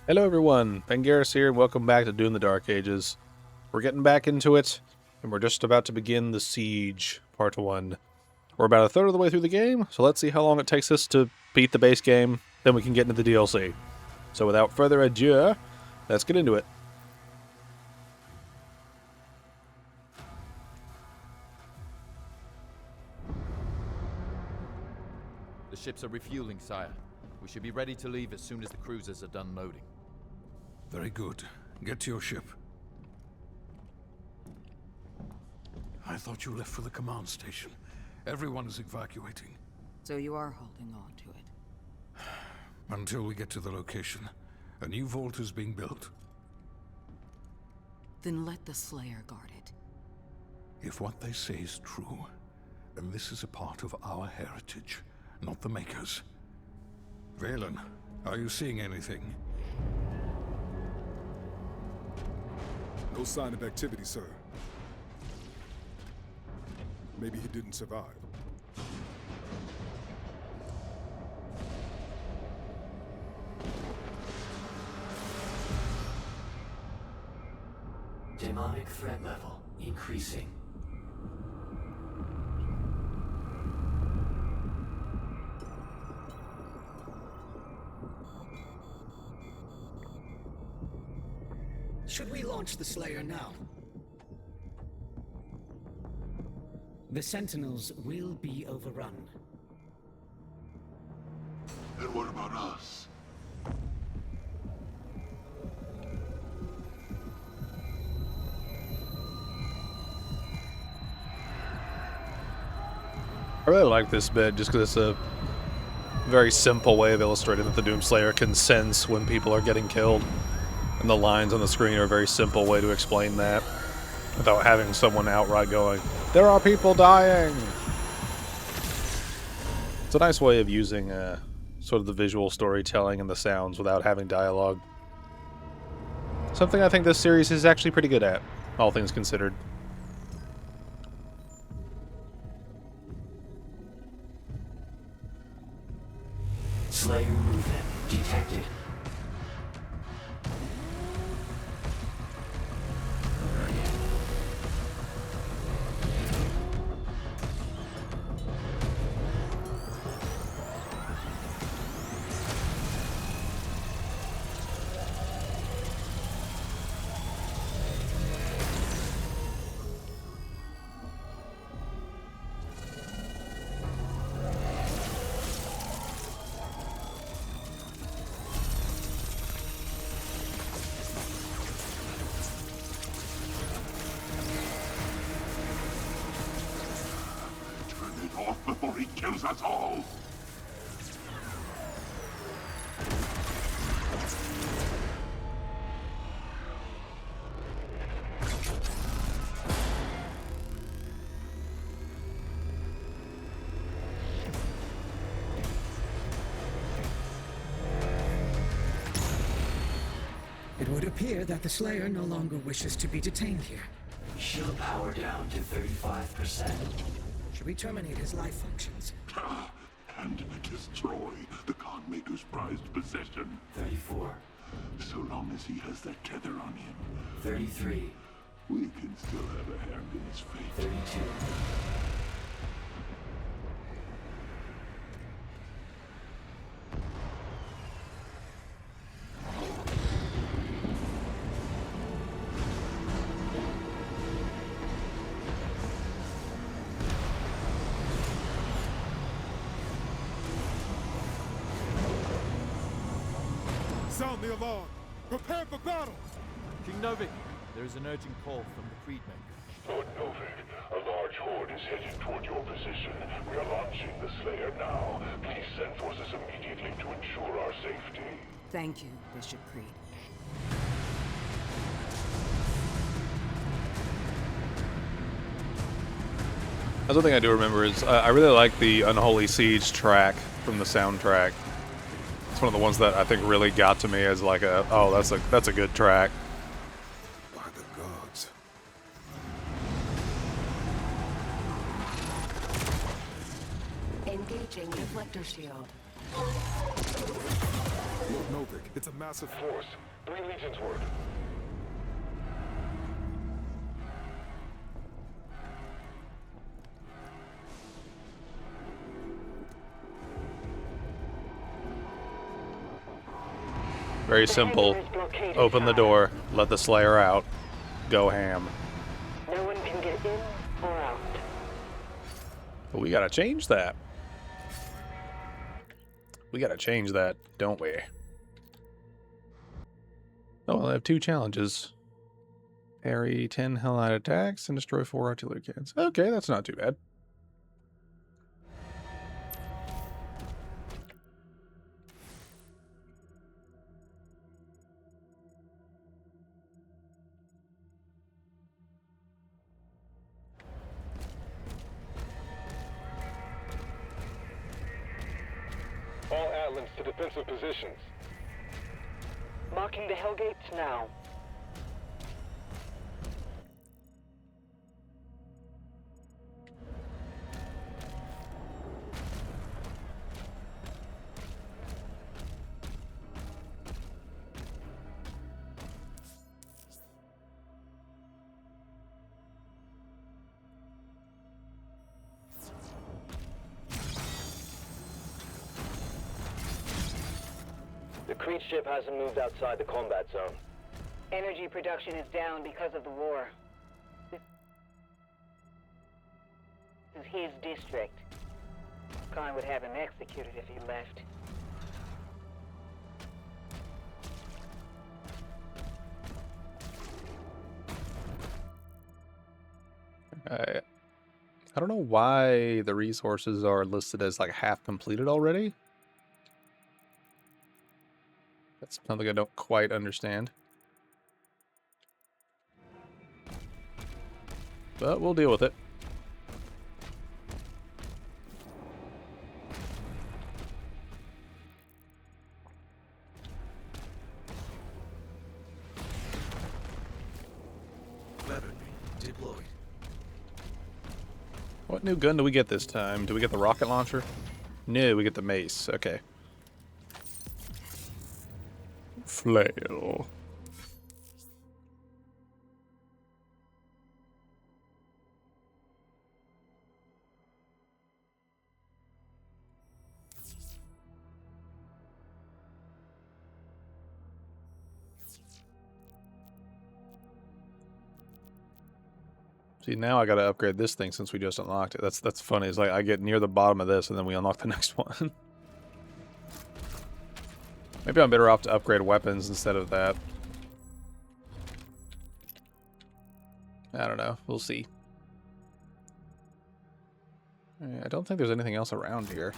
Hello everyone, Pengaris here, and welcome back to Dune the Dark Ages. We're getting back into it, and we're just about to begin the Siege, Part 1. We're about a third of the way through the game, so let's see how long it takes us to beat the base game, then we can get into the DLC. So without further ado, let's get into it. The ships are refueling, sire. We should be ready to leave as soon as the cruisers are done loading. Very good. Get to your ship. I thought you left for the command station. Everyone is evacuating. So you are holding on to it. Until we get to the location. A new vault is being built. Then let the Slayer guard it. If what they say is true, then this is a part of our heritage, not the Makers. Valen, are you seeing anything? No sign of activity, sir. Maybe he didn't survive. Demonic threat level increasing. Should we launch the Slayer now? The Sentinels will be overrun. And what about us? I really like this bit just because it's a very simple way of illustrating that the Doomslayer can sense when people are getting killed. And the lines on the screen are a very simple way to explain that without having someone outright going, "There are people dying!" It's a nice way of using sort of the visual storytelling and the sounds without having dialogue. Something I think this series is actually pretty good at, all things considered. Slayer movement detected. Turn it off before he kills us all! It would appear that the Slayer no longer wishes to be detained here. Shield power down to 35%. Should we terminate his life functions? And destroy the Khanmaker's prized possession. 34. So long as he has that tether on him, 33. we can still have a hand in his fate. 32. Sound the alarm! Prepare for battle! King Novik, there is an urgent call from the Freedmaker. Lord Novik, a large horde is heading toward your position. We are launching the Slayer now. Please send forces immediately to ensure our safety. Thank you, Bishop Creed. Another thing I do remember is I really like the Unholy Siege track from the soundtrack. It's one of the ones that I think really got to me as like that's a good track. By the gods. Engaging deflector shield. Novik, it's a massive Force. 3 legions worth. Very simple. Open the door, let the Slayer out, go ham. No one can get in or out. But we gotta change that. We gotta change that, don't we? Oh, well, I have 2 challenges. Parry 10 Hellknight attacks and destroy 4 artillery cannons. Okay, that's not too bad. All Atlands to defensive positions. Marking the Hellgates now. The Creed ship hasn't moved outside the combat zone. Energy production is down because of the war. This is his district. Khan would have him executed if he left. I don't know why the resources are listed as like half completed already. That's something I don't quite understand. But we'll deal with it. Weaponry deployed. What new gun do we get this time? Do we get the rocket launcher? No, we get the mace. Okay. Flail. See, now I gotta upgrade this thing since we just unlocked it. That's funny. It's like I get near the bottom of this and then we unlock the next one. Maybe I'm better off to upgrade weapons instead of that. I don't know. We'll see. I don't think there's anything else around here.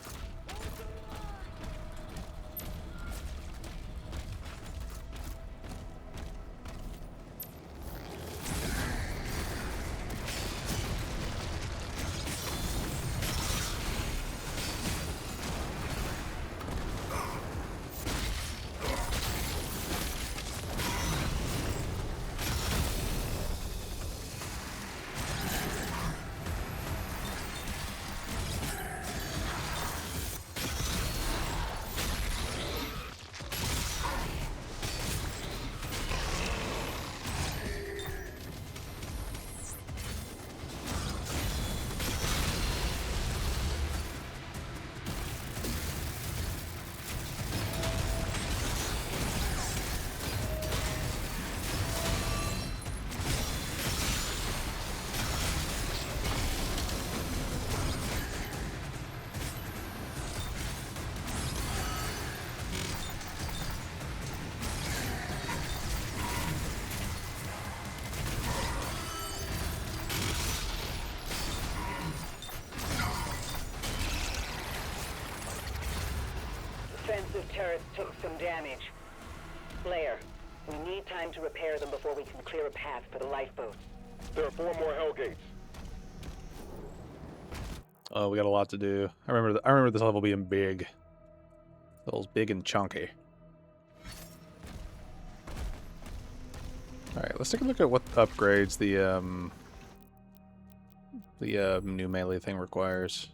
Defensive turrets took some damage. Slayer, we need time to repair them before we can clear a path for the lifeboats. There are 4 more Hellgates. Oh, we got a lot to do. I remember this level being big. It was big and chunky. All right, let's take a look at what upgrades the new melee thing requires.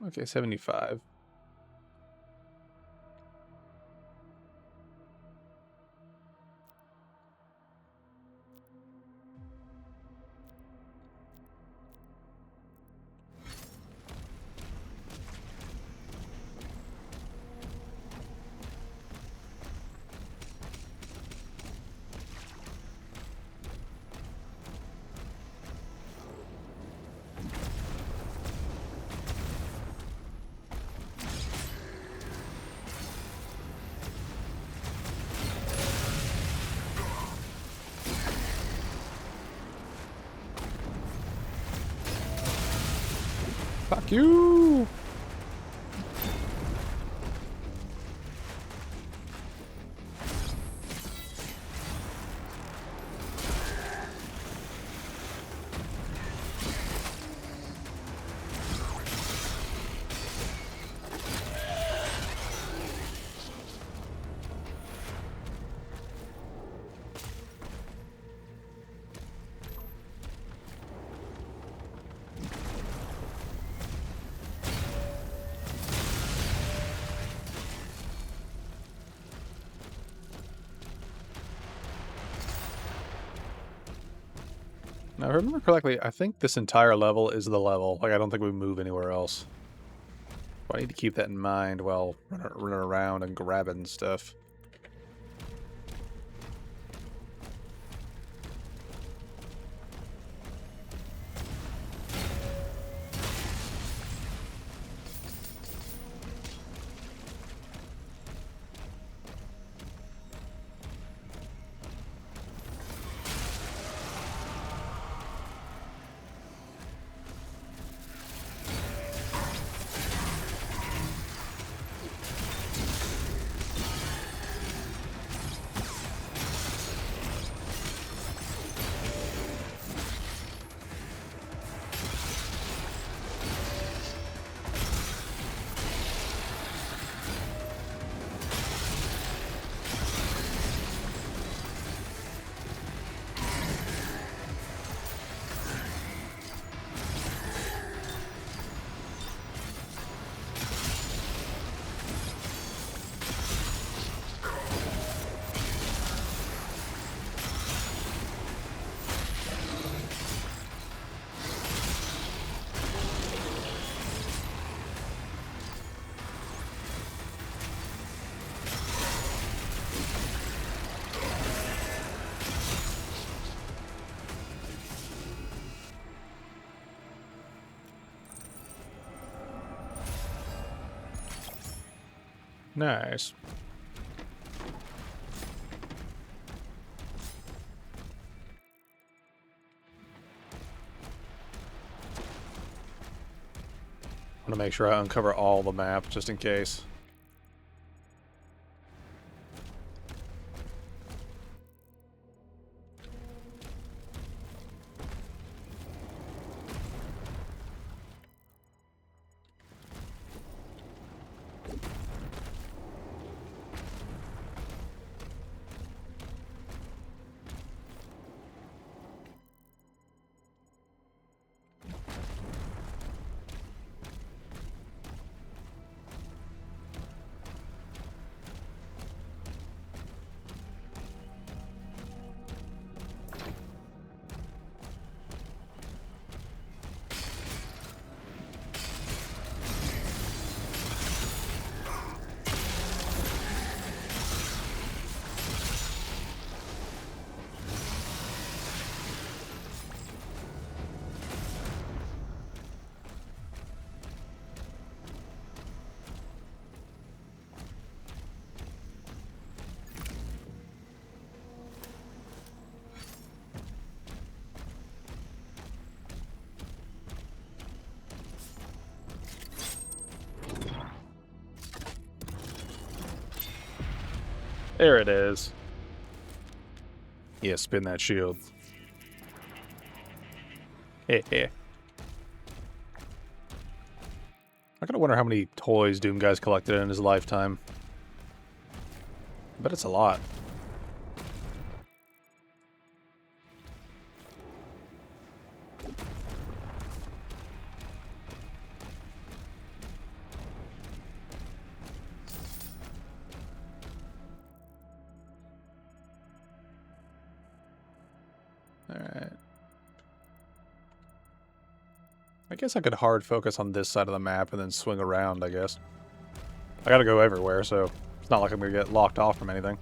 Okay, 75. rescue! Now, if I remember correctly, I think this entire level is the level. Like, I don't think we move anywhere else. So I need to keep that in mind while running around and grabbing stuff. Nice. I want to make sure I uncover all the map just in case. There it is. Yeah, spin that shield. I gotta wonder how many toys Doom Guy's collected in his lifetime. I bet it's a lot. Alright. I guess I could hard focus on this side of the map and then swing around, I guess. I gotta go everywhere, so it's not like I'm gonna get locked off from anything.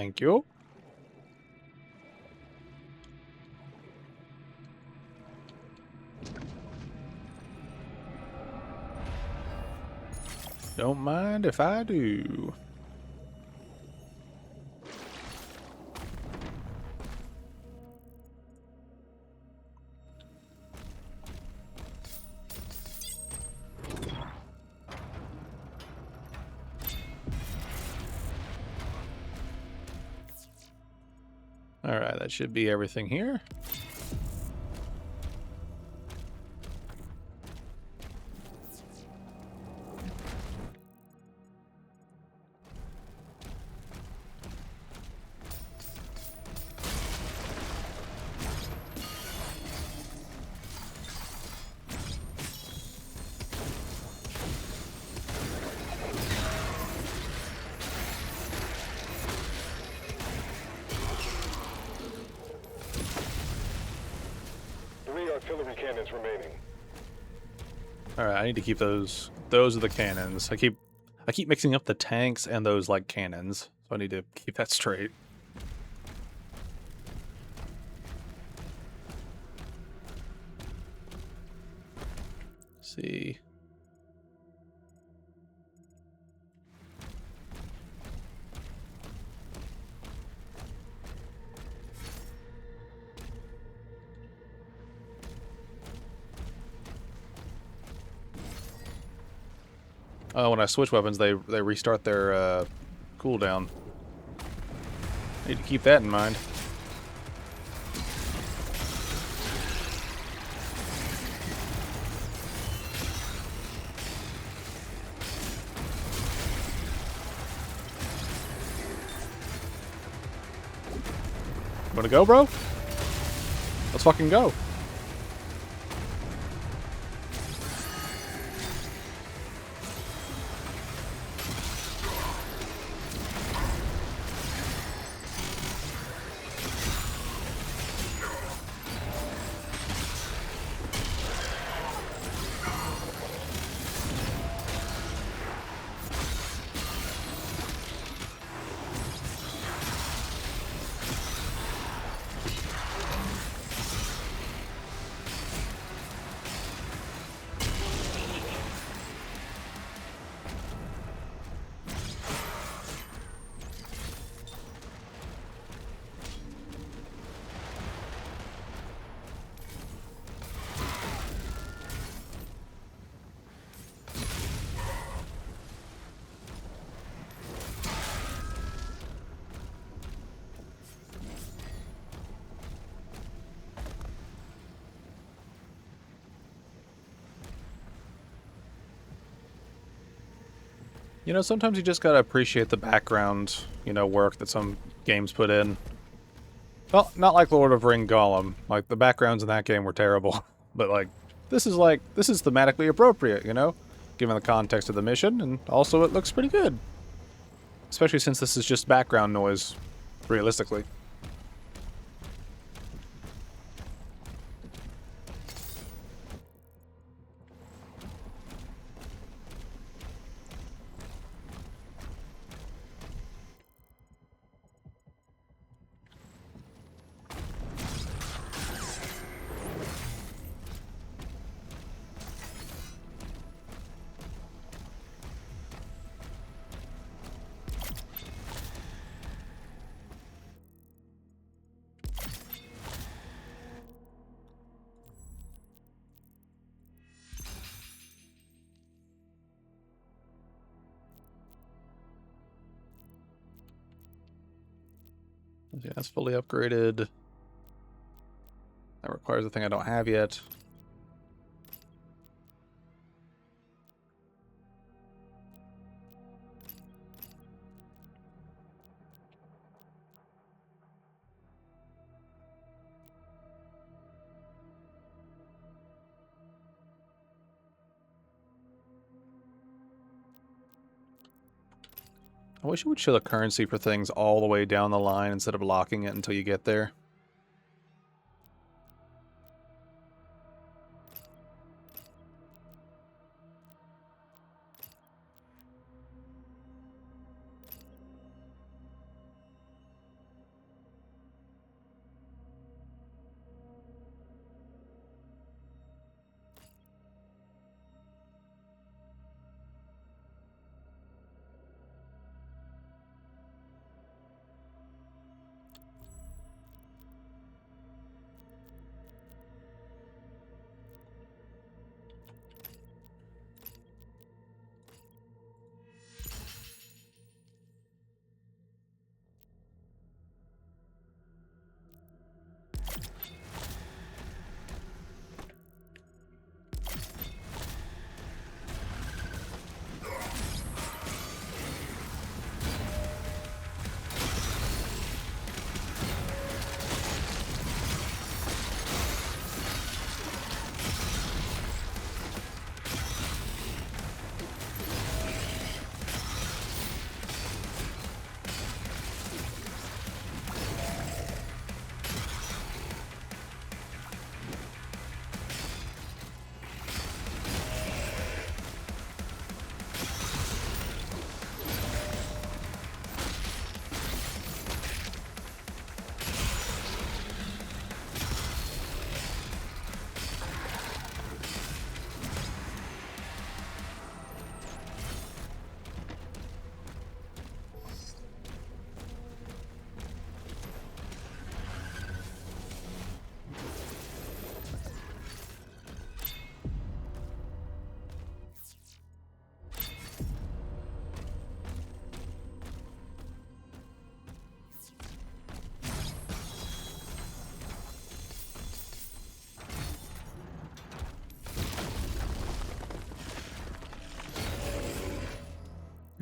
Thank you. Don't mind if I do. Alright, that should be everything here. Artillery cannons remaining. Alright, I need to keep those. Those are the cannons. I keep mixing up the tanks and those like cannons. So I need to keep that straight. Let's see. When I switch weapons, they restart their cooldown. Need to keep that in mind. Wanna go, bro? Let's fucking go. You know, sometimes you just gotta appreciate the background, you know, work that some games put in. Well, not like Lord of Ring Gollum. Like, the backgrounds in that game were terrible. But, like, this is thematically appropriate, you know? Given the context of the mission, and also it looks pretty good. Especially since this is just background noise, realistically. Yeah, that's fully upgraded. That requires a thing I don't have yet. I wish it would show the currency for things all the way down the line instead of locking it until you get there.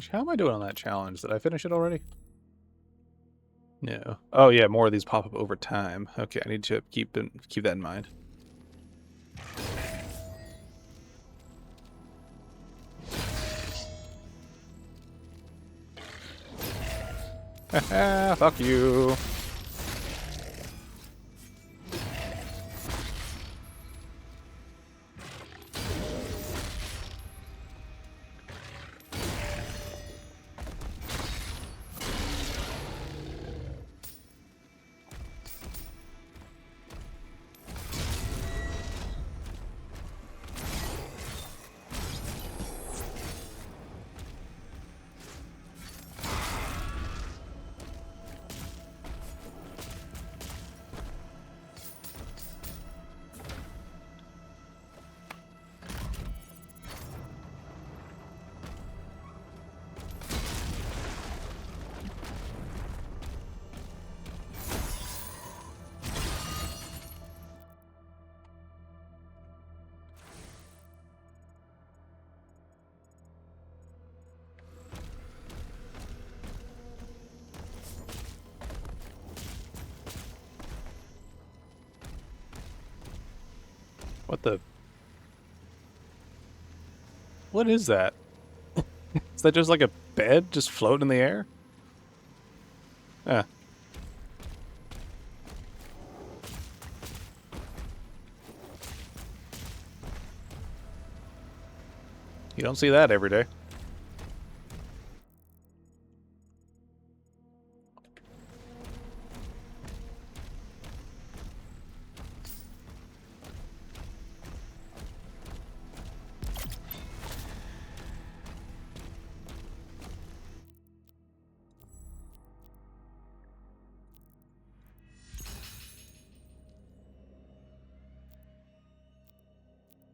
How am I doing on that challenge? Did I finish it already? No. Oh yeah, more of these pop up over time. Okay, I need to keep that in mind. Haha, fuck you. What the? What is that? Is that just like a bed just floating in the air? Ah. You don't see that every day.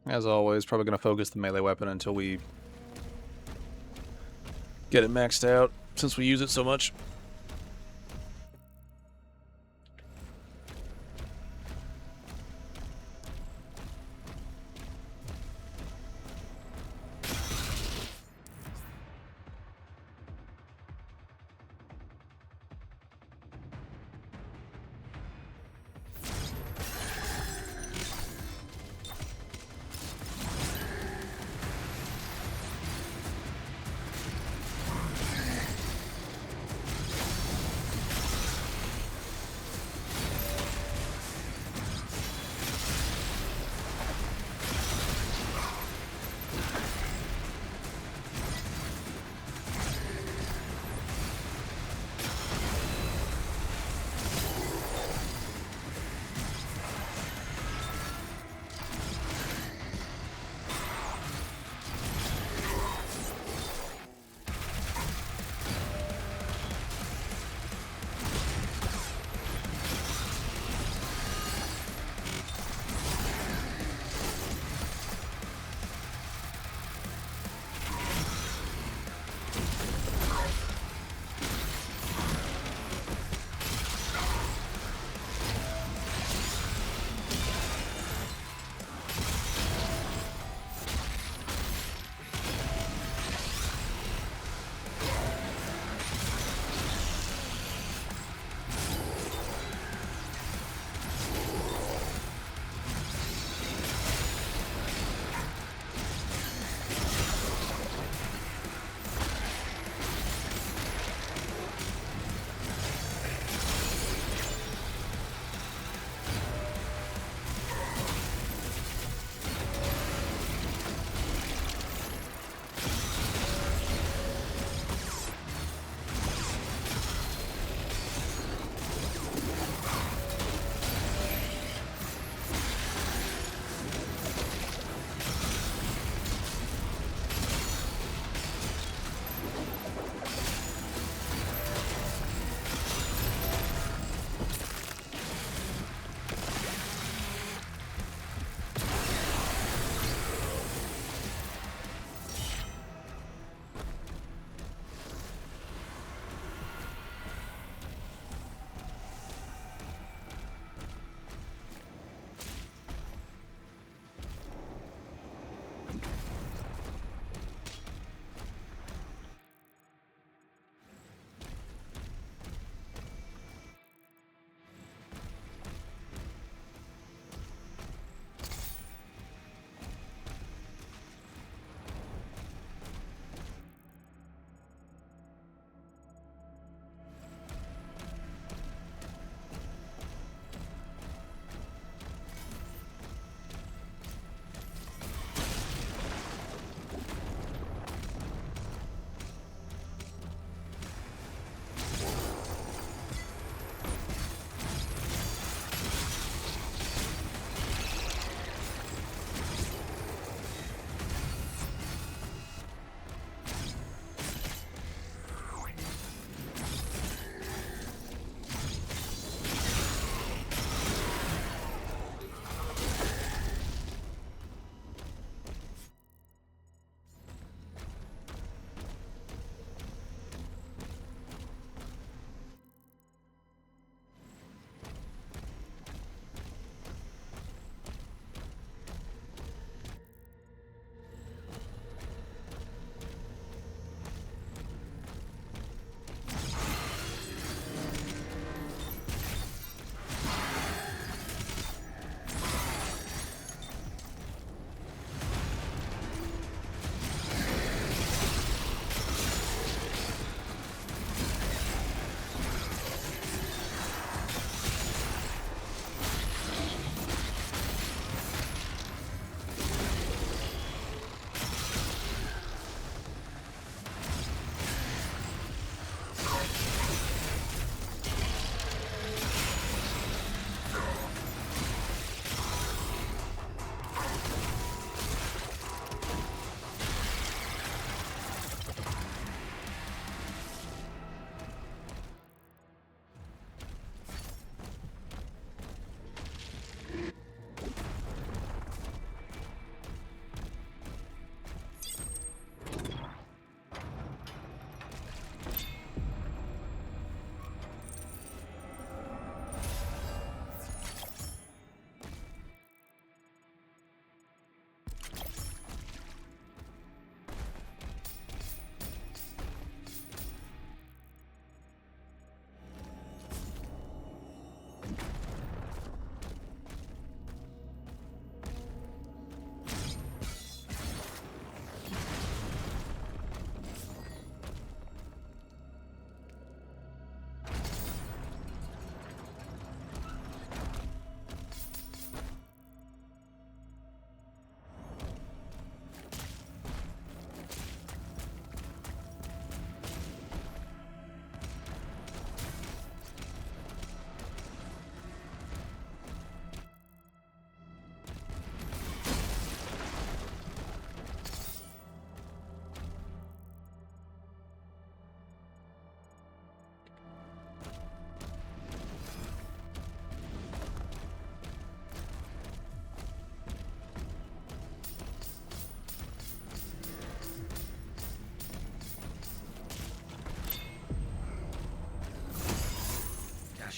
As always, probably going to focus the melee weapon until we get it maxed out, since we use it so much.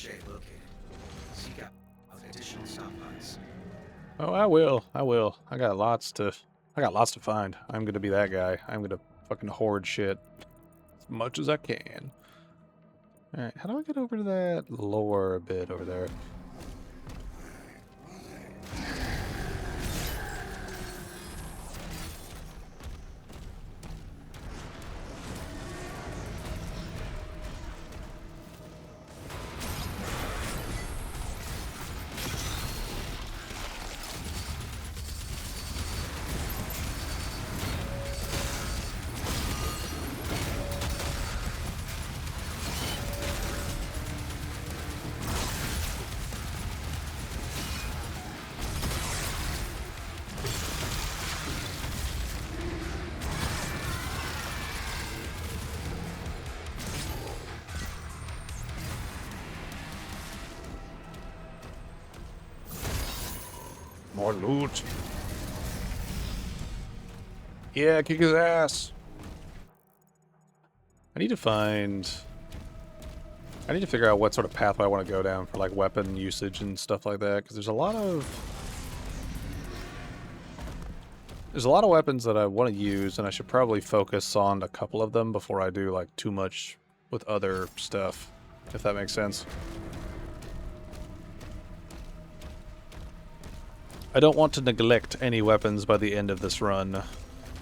shape located. Seek out additional stockpiles. Oh, I will. I will. I got lots to find. I'm gonna be that guy. I'm gonna fucking hoard shit as much as I can. All right, how do I get over to that lower bit over there? More loot. Yeah, kick his ass. I need to figure out what sort of pathway I want to go down for like weapon usage and stuff like that, because there's a lot of weapons that I want to use, and I should probably focus on a couple of them before I do like too much with other stuff, if that makes sense. I don't want to neglect any weapons by the end of this run.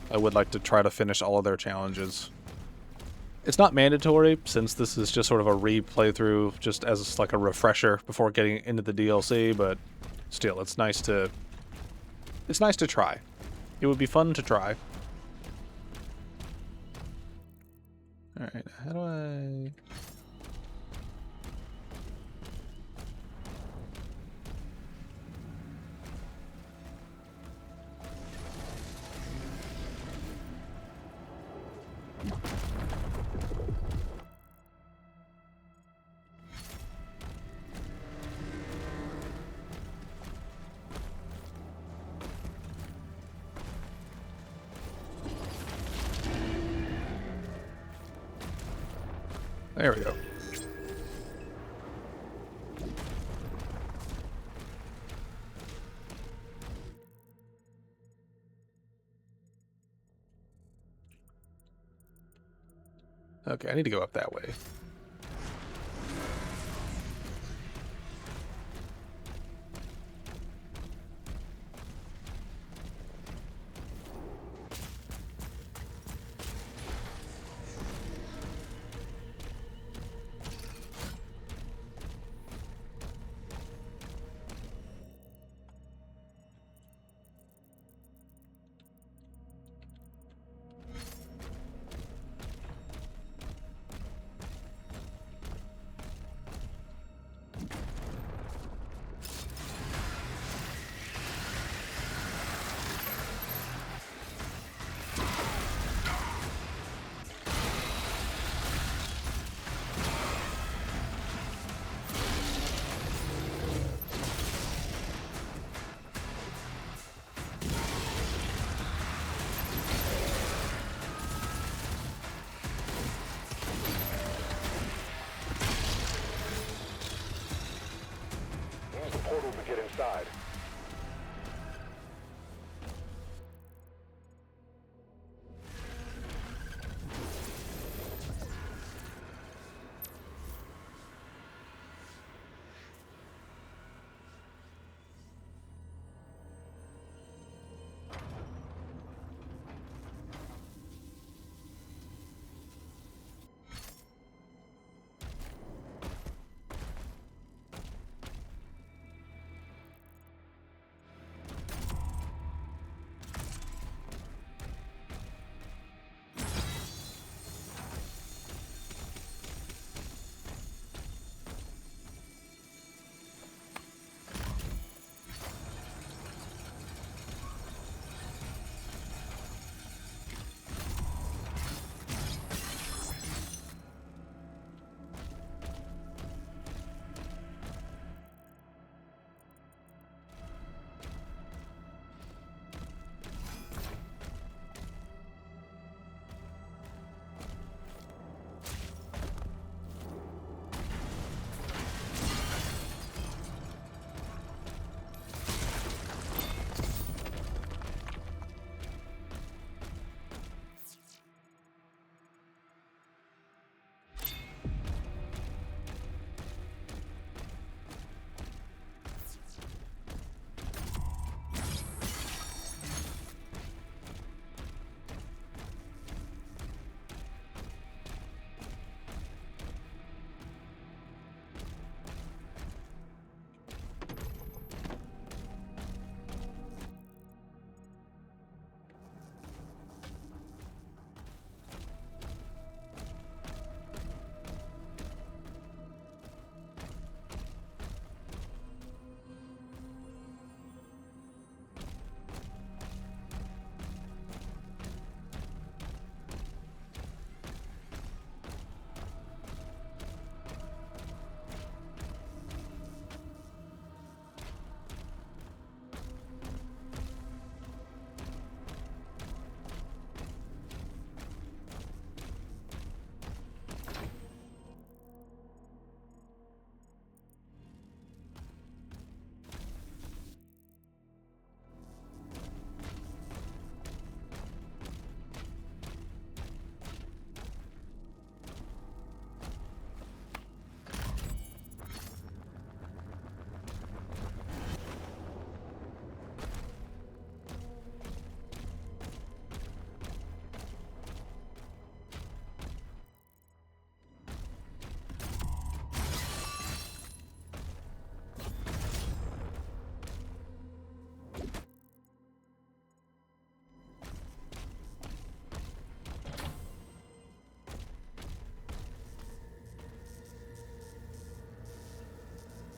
I would like to try to finish all of their challenges. It's not mandatory, since this is just sort of a replay-through, just as like a refresher before getting into the DLC, but still, it's nice to try. It would be fun to try. Alright, how do I... There we go. Okay, I need to go up that way.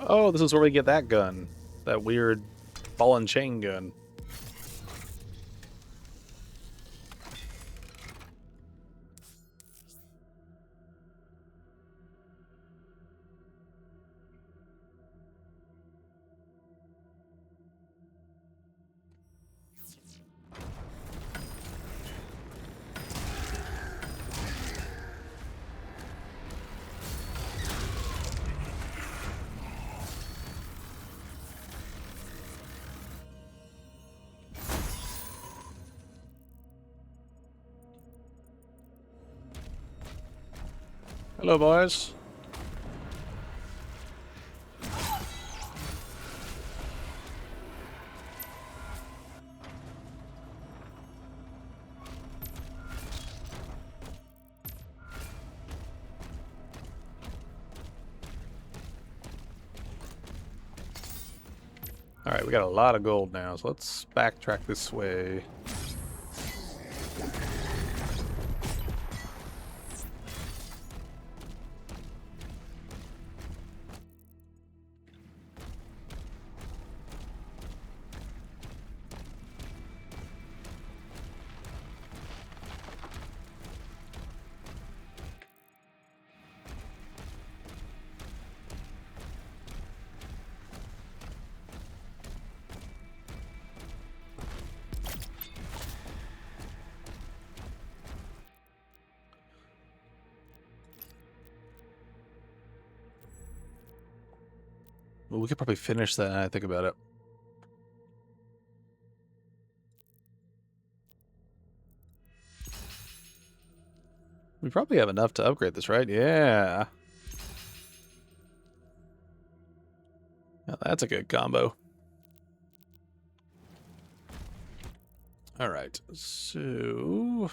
Oh, this is where we get that gun. That weird ball and chain gun. Hello, boys. Alright, we got a lot of gold now, so let's backtrack this way. Well, we could probably finish that now I think about it. We probably have enough to upgrade this, right? Yeah. Now that's a good combo. Alright, so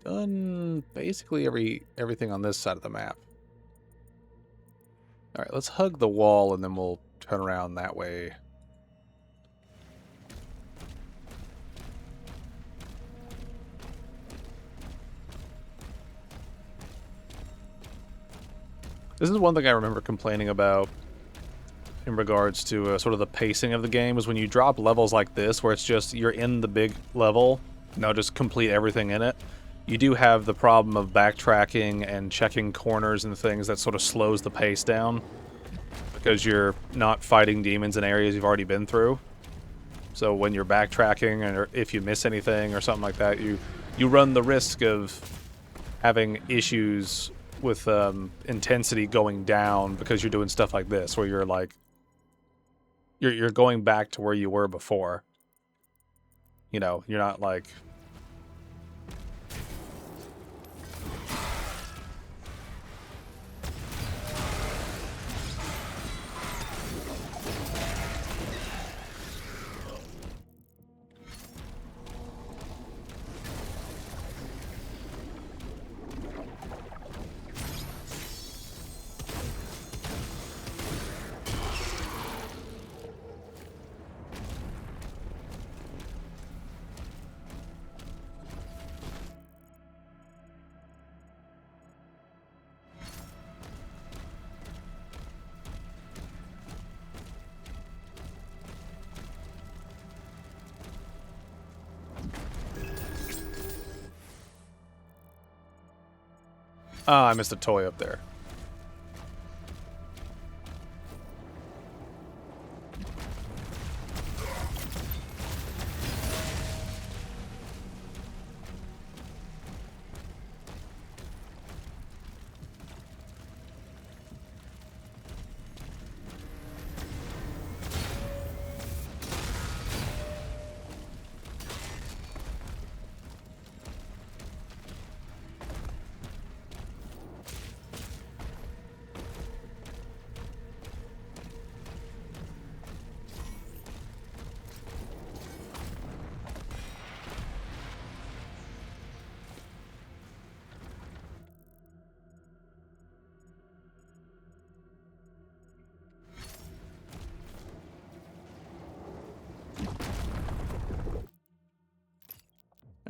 done basically everything on this side of the map. Alright, let's hug the wall and then we'll turn around that way. This is one thing I remember complaining about in regards to sort of the pacing of the game, is when you drop levels like this, where it's just you're in the big level, now just complete everything in it. You do have the problem of backtracking and checking corners and things that sort of slows the pace down, because you're not fighting demons in areas you've already been through. So when you're backtracking, or if you miss anything or something like that, you run the risk of having issues with intensity going down because you're doing stuff like this, where you're like you're going back to where you were before. You know, you're not like I missed a toy up there.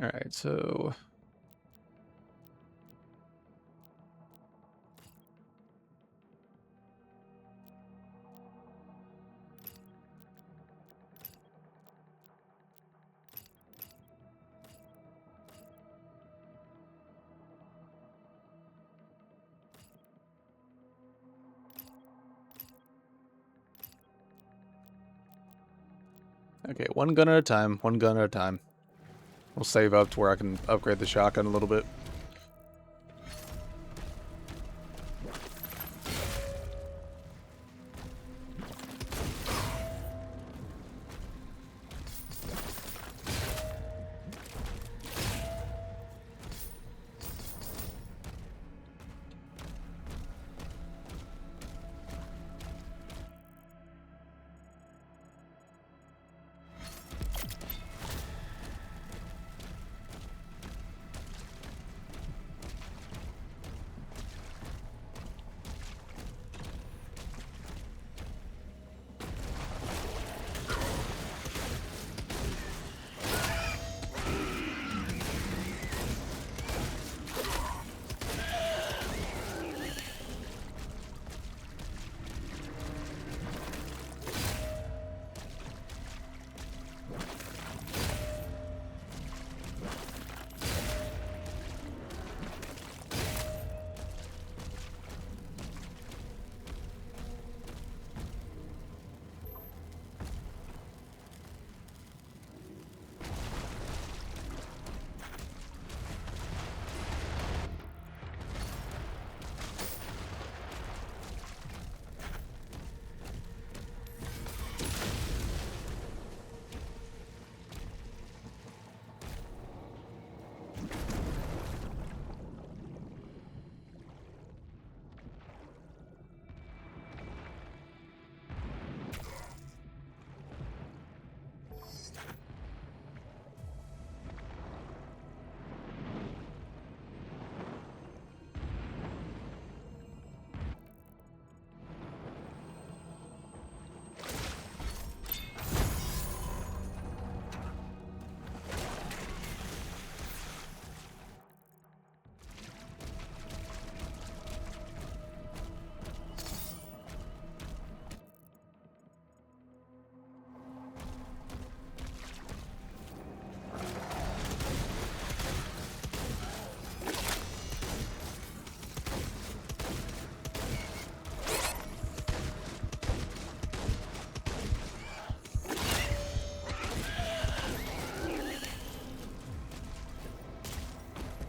All right, so Okay, one gun at a time, one gun at a time. We'll save up to where I can upgrade the shotgun a little bit.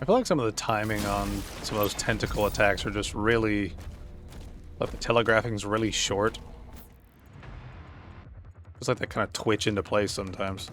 I feel like some of the timing on some of those tentacle attacks are just really... like the telegraphing's really short. It's like they kind of twitch into place sometimes.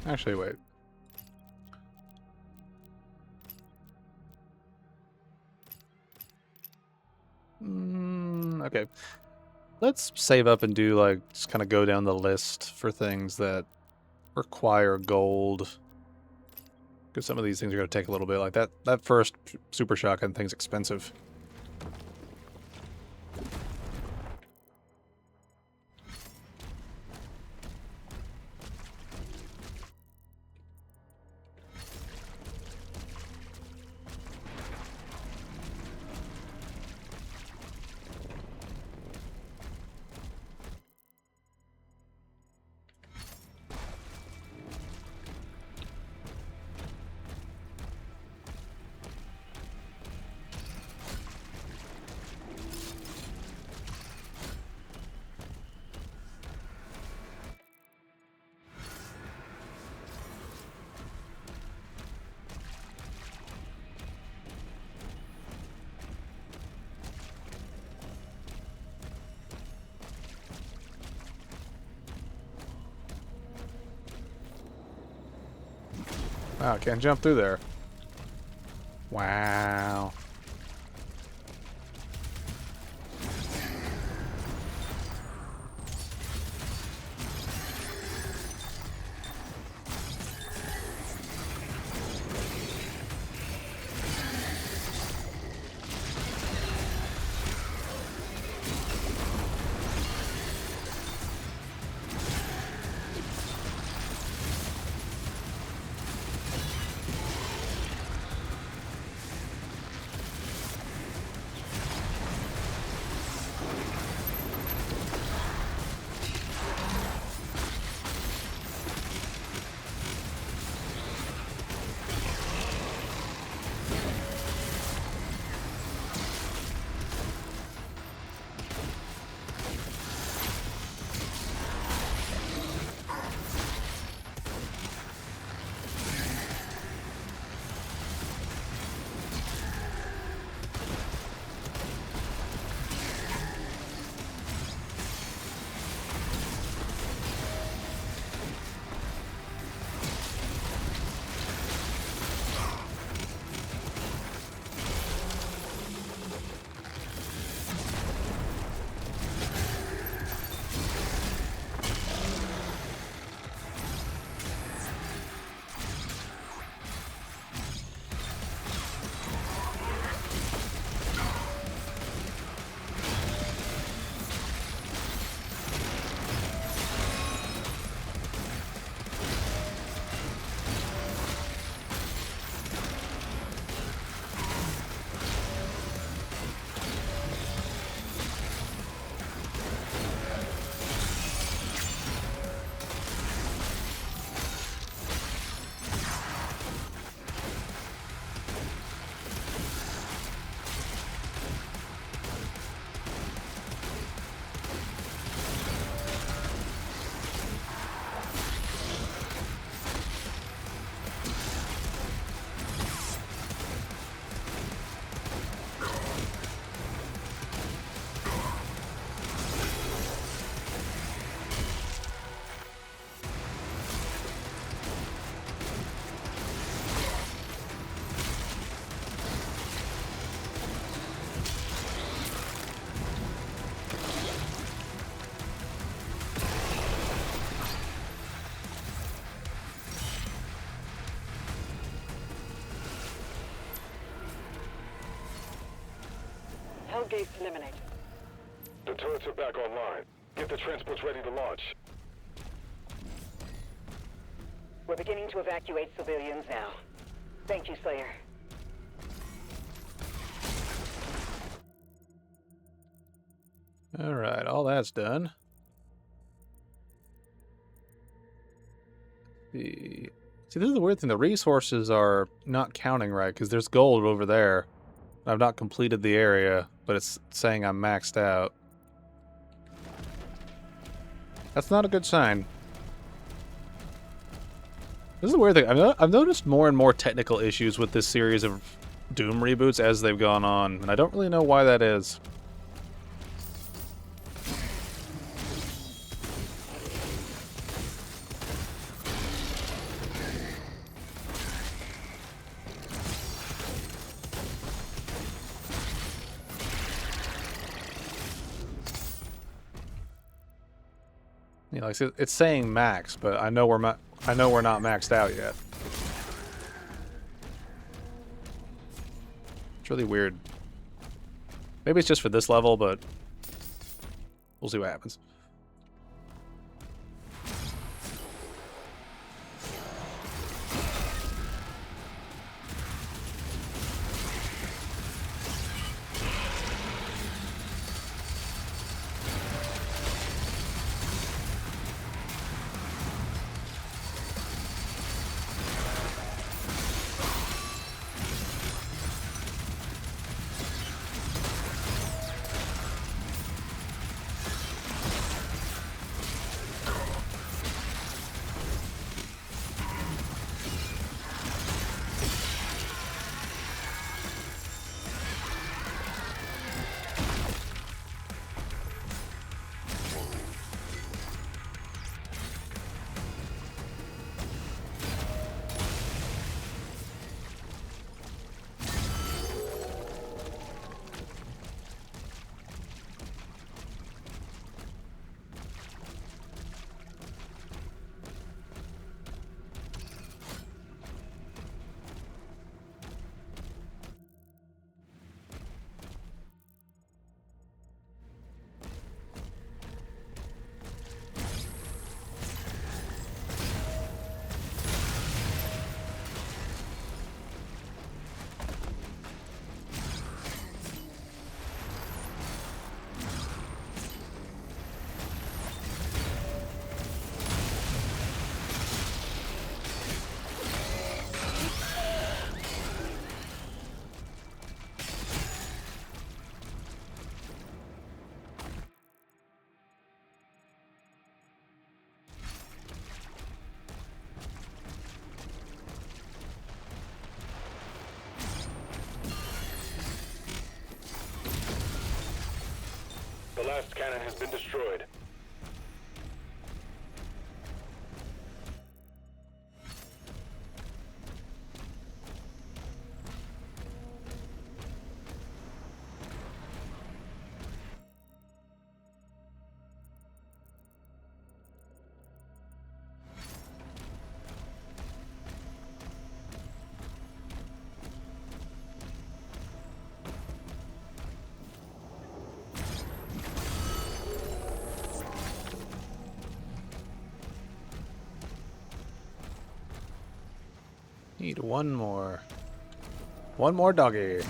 Actually, wait. Okay. Let's save up and do, like, just kind of go down the list for things that require gold. Because some of these things are going to take a little bit. Like that first super shotgun thing's expensive. Wow, can't jump through there. Wow. Hell gates eliminated. The turrets are back online. Get the transports ready to launch. We're beginning to evacuate civilians now. Thank you, Slayer. Alright, all that's done. See, this is the weird thing. The resources are not counting right, because there's gold over there. I've not completed the area, but it's saying I'm maxed out. That's not a good sign. This is a weird thing. I've noticed more and more technical issues with this series of Doom reboots as they've gone on, and I don't really know why that is. Yeah, like it's saying max, but I know we're not maxed out yet. It's really weird. Maybe it's just for this level, but we'll see what happens. The last cannon has been destroyed. Need one more. One more doggy.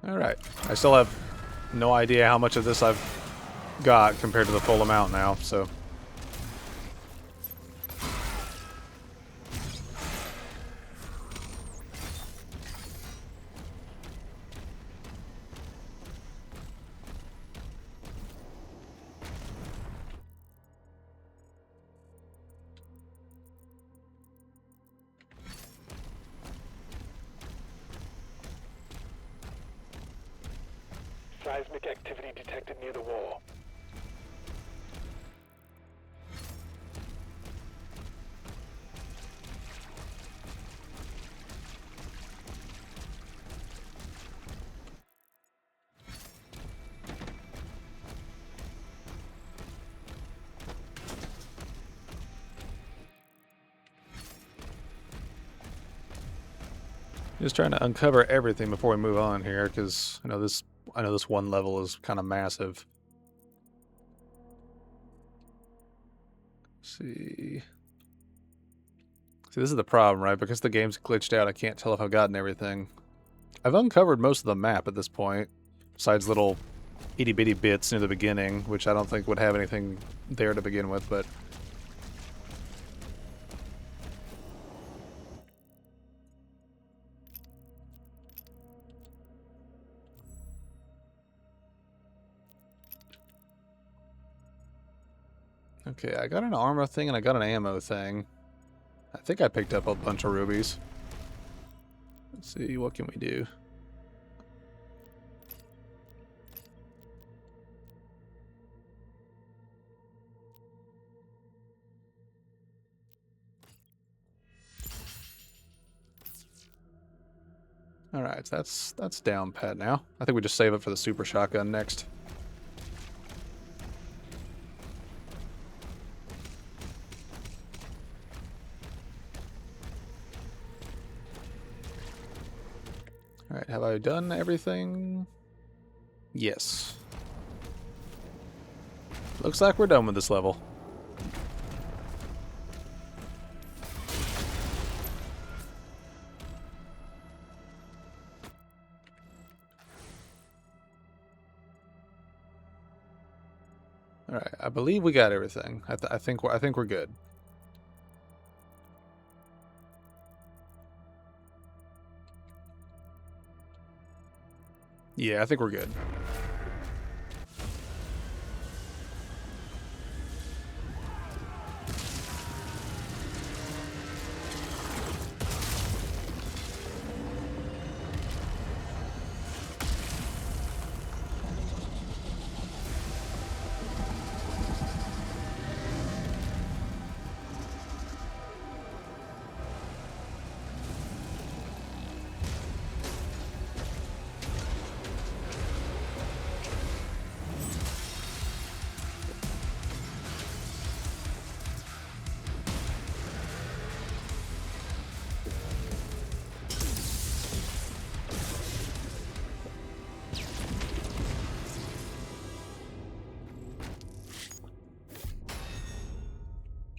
Alright. I still have no idea how much of this I've got compared to the full amount now, so... Seismic activity detected near the wall. Just trying to uncover everything before we move on here, because I know this one level is kind of massive. Let's see, this is the problem, right? Because the game's glitched out, I can't tell if I've gotten everything. I've uncovered most of the map at this point, besides little itty-bitty bits near the beginning, which I don't think would have anything there to begin with, but... Okay, I got an armor thing and I got an ammo thing. I think I picked up a bunch of rubies. Let's see, what can we do? Alright, that's down pat now. I think we just save it for the super shotgun next. Alright, have I done everything? Yes. Looks like we're done with this level. Alright, I believe we got everything. I think we're good. Yeah, I think we're good.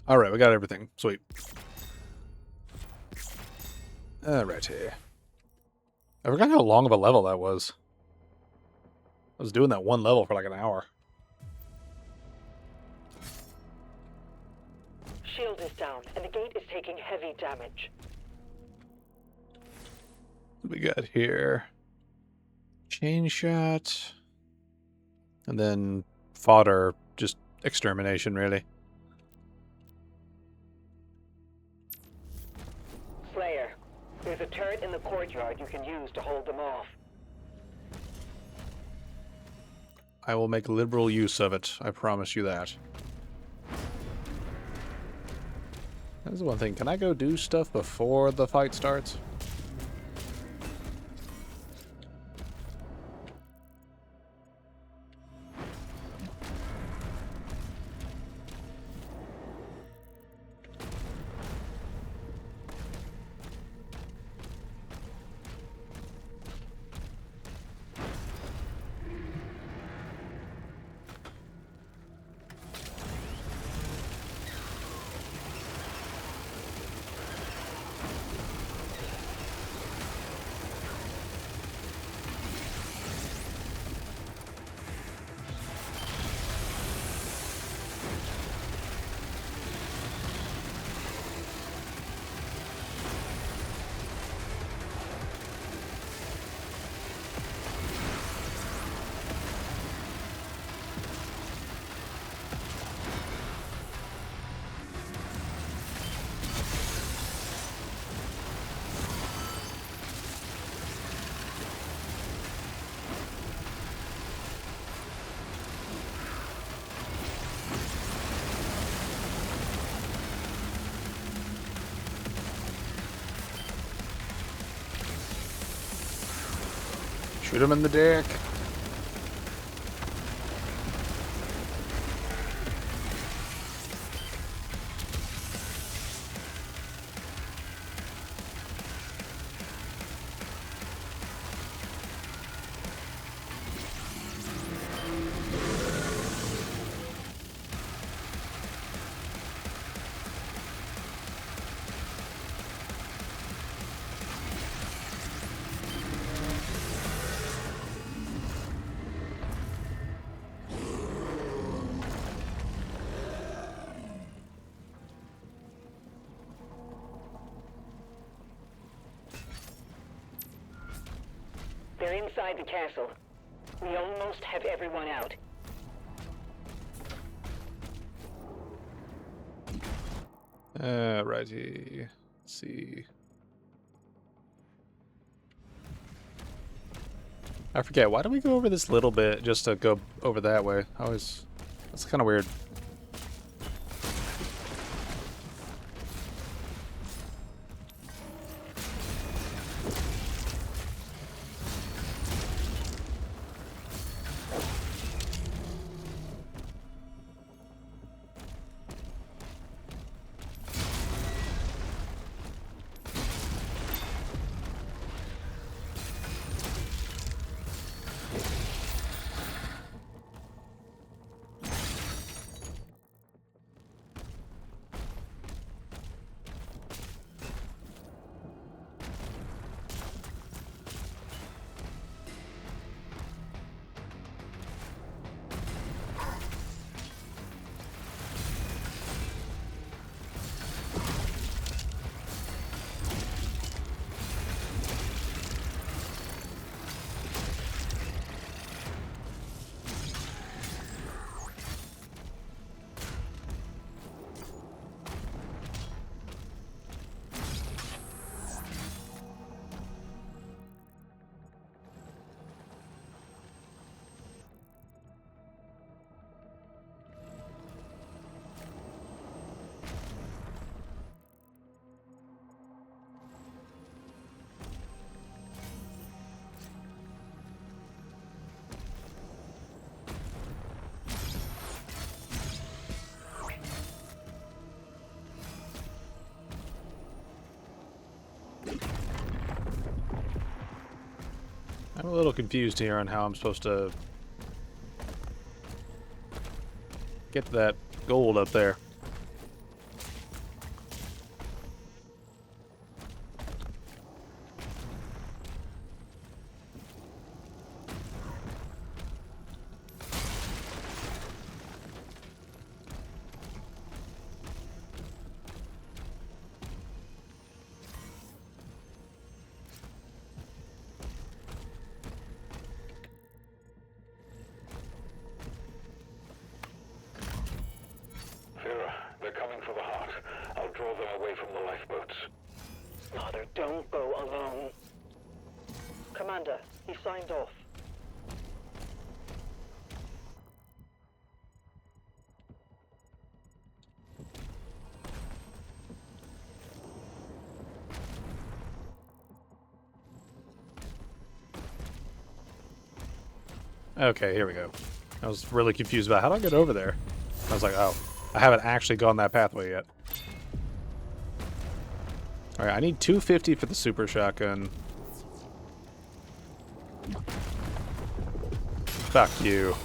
Alright, we got everything. Sweet. Alrighty. I forgot how long of a level that was. I was doing that one level for like an hour. Shield is down, and the gate is taking heavy damage. What we got here? Chain shot. And then fodder, just extermination, really. Slayer, there's a turret in the courtyard you can use to hold them off. I will make liberal use of it. I promise you that. That's one thing. Can I go do stuff before the fight starts? Shoot him in the dick. They're inside the castle. We almost have everyone out. Righty. Let's see. I forget, why do we go over this little bit just to go over that way? That's kind of weird. I'm a little confused here on how I'm supposed to get that gold up there. Farah, they're coming for the heart. I'll draw them away from the lifeboats. Father, don't go alone. Commander, he signed off. Okay, here we go. I was really confused about how do I get over there? I was like, oh, I haven't actually gone that pathway yet. Alright, I need 250 for the super shotgun. Fuck you.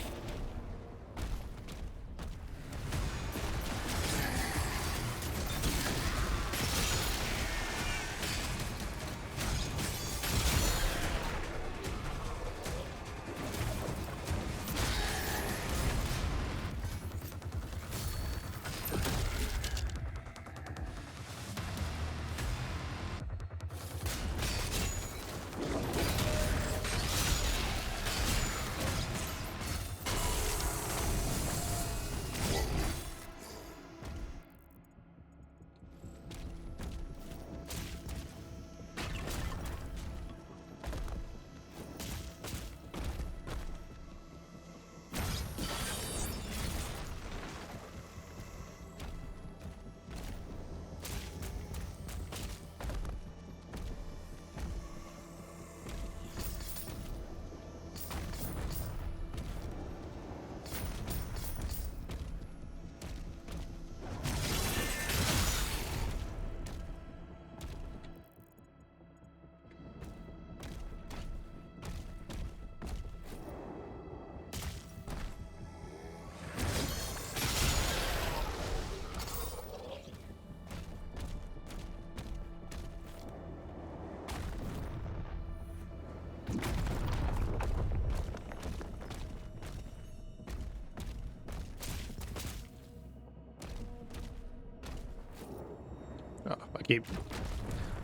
Oh,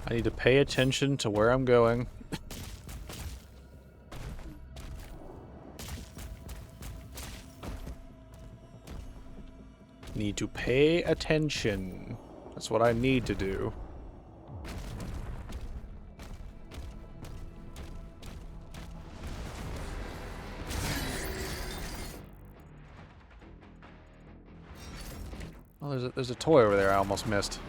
I need to pay attention to where I'm going. Need to pay attention. That's what I need to do. Oh, there's a toy over there I almost missed.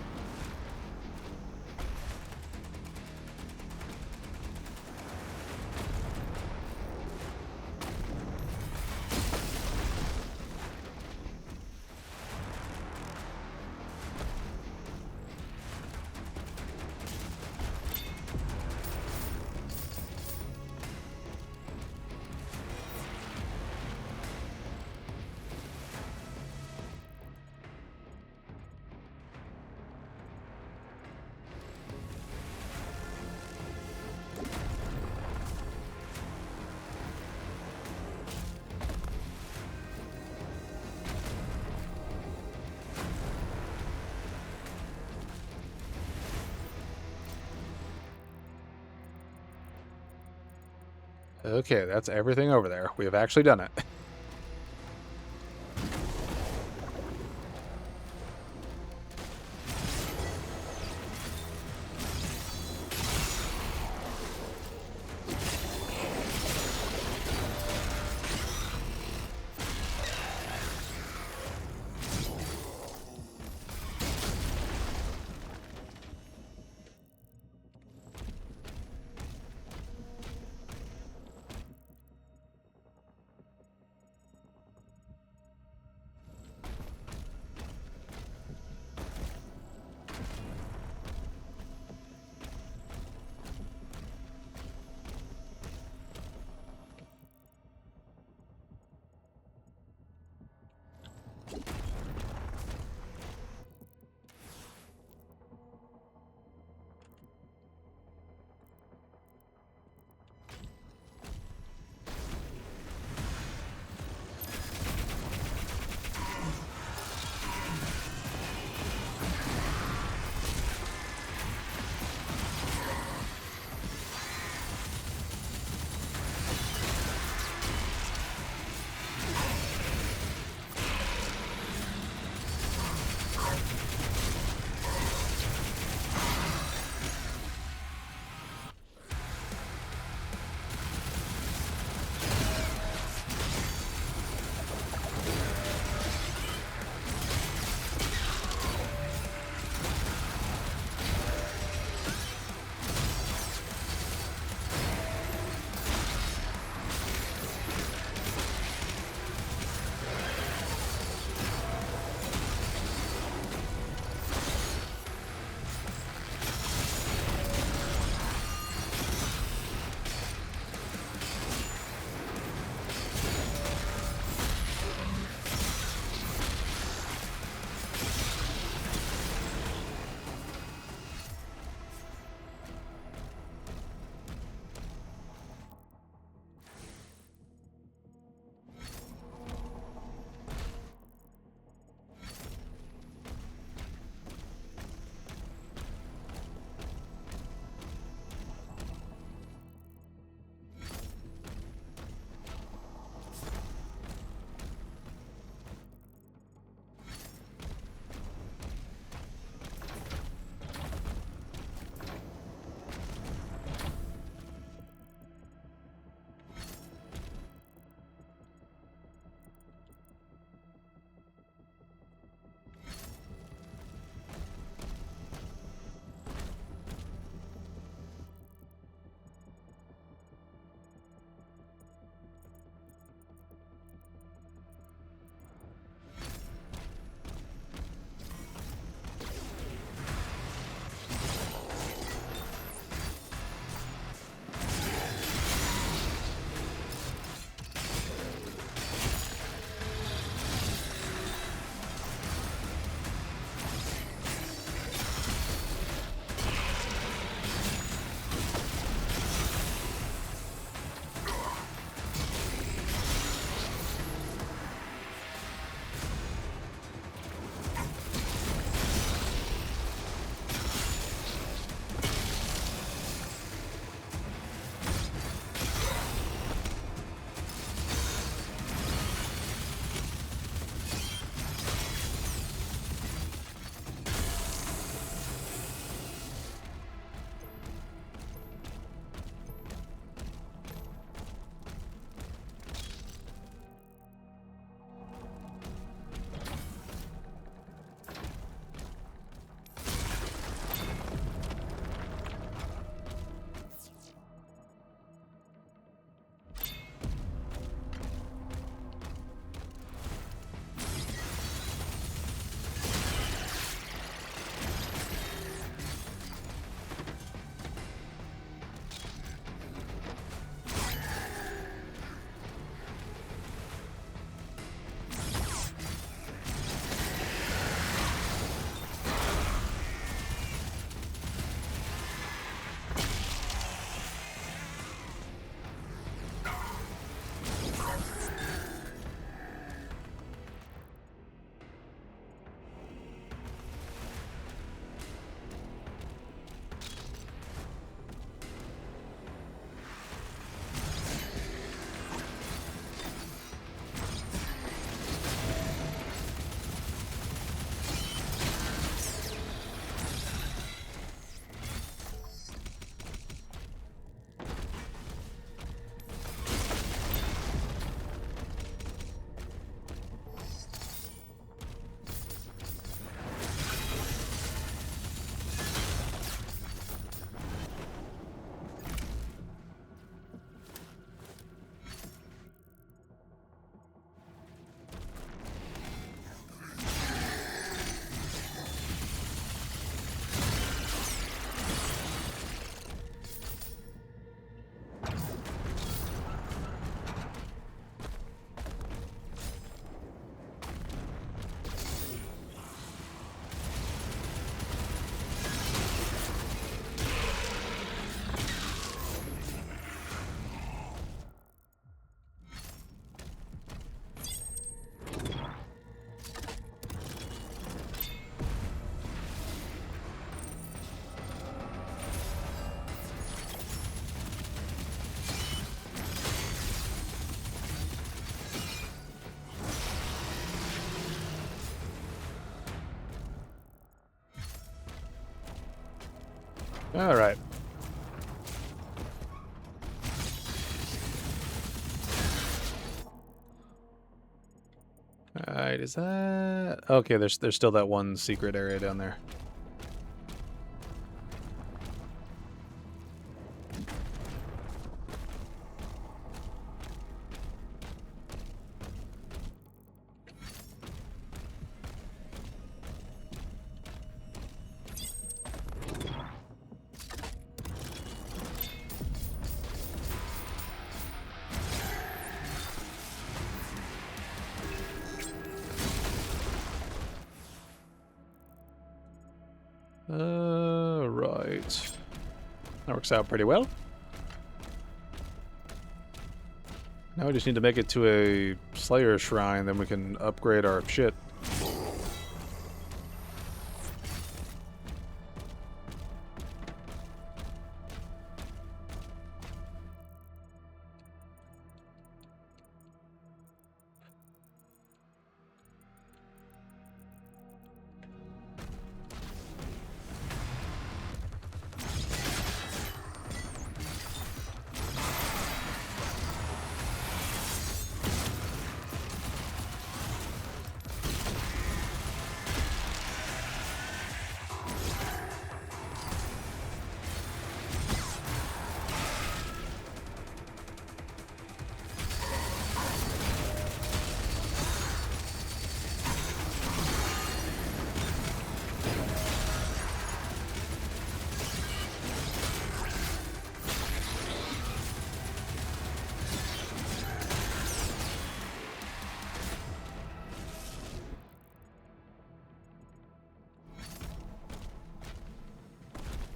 Okay, that's everything over there. We have actually done it. All right. All right, is that okay? There's still that one secret area down there. Right. That works out pretty well. Now we just need to make it to a Slayer shrine, then we can upgrade our shit.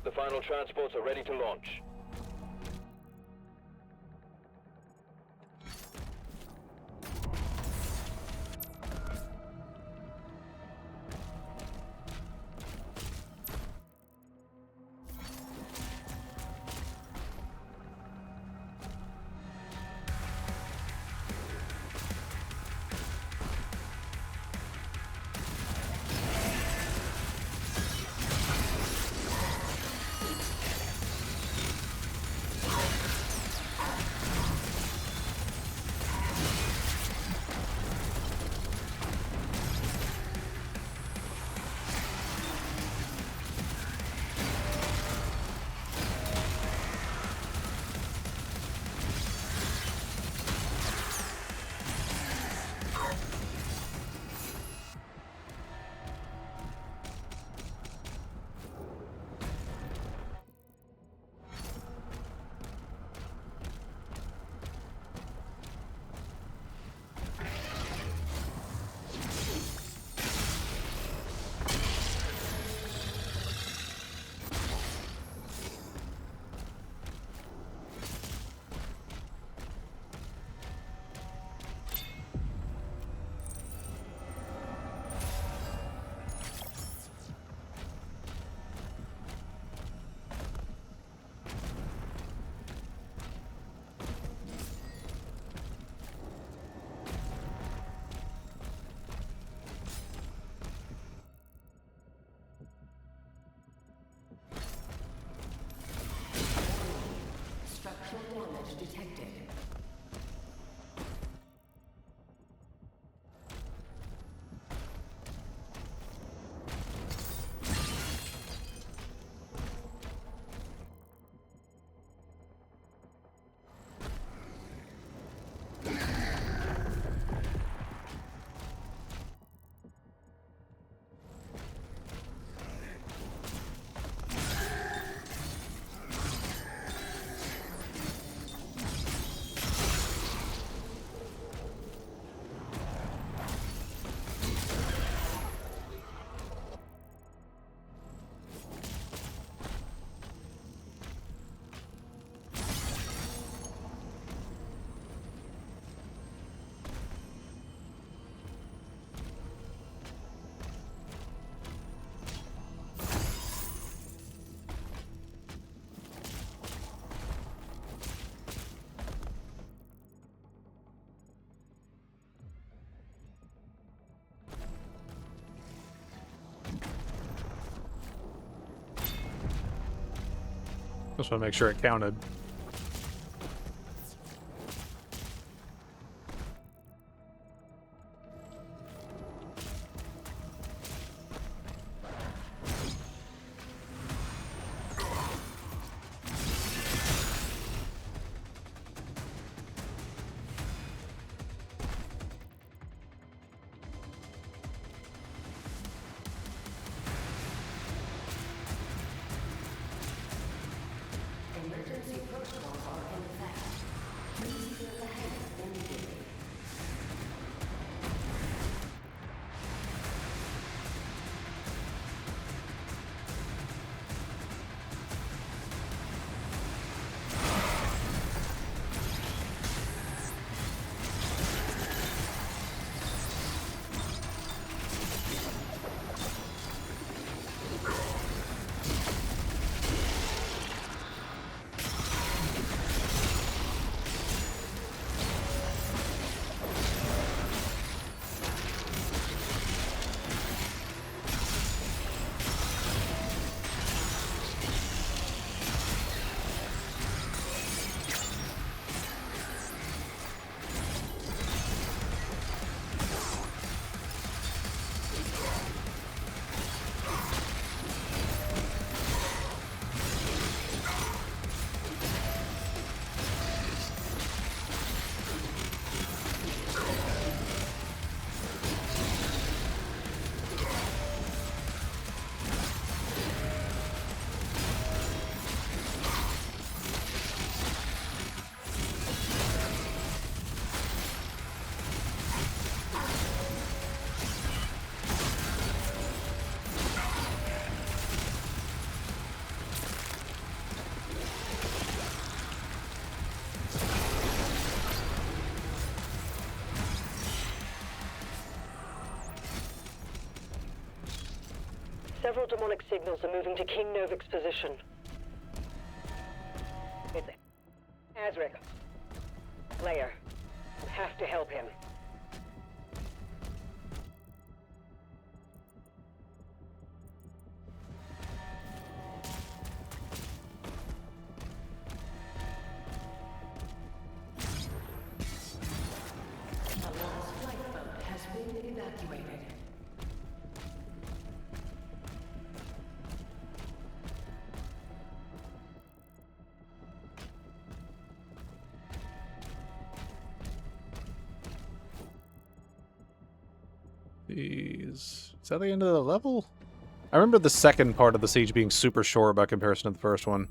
The final transports are ready to launch. Just want to make sure it counted. Several demonic signals are moving to King Novik's position. It's Azric. Slayer. You have to help him. Is that the end of the level? I remember the second part of the siege being super short by comparison to the first one.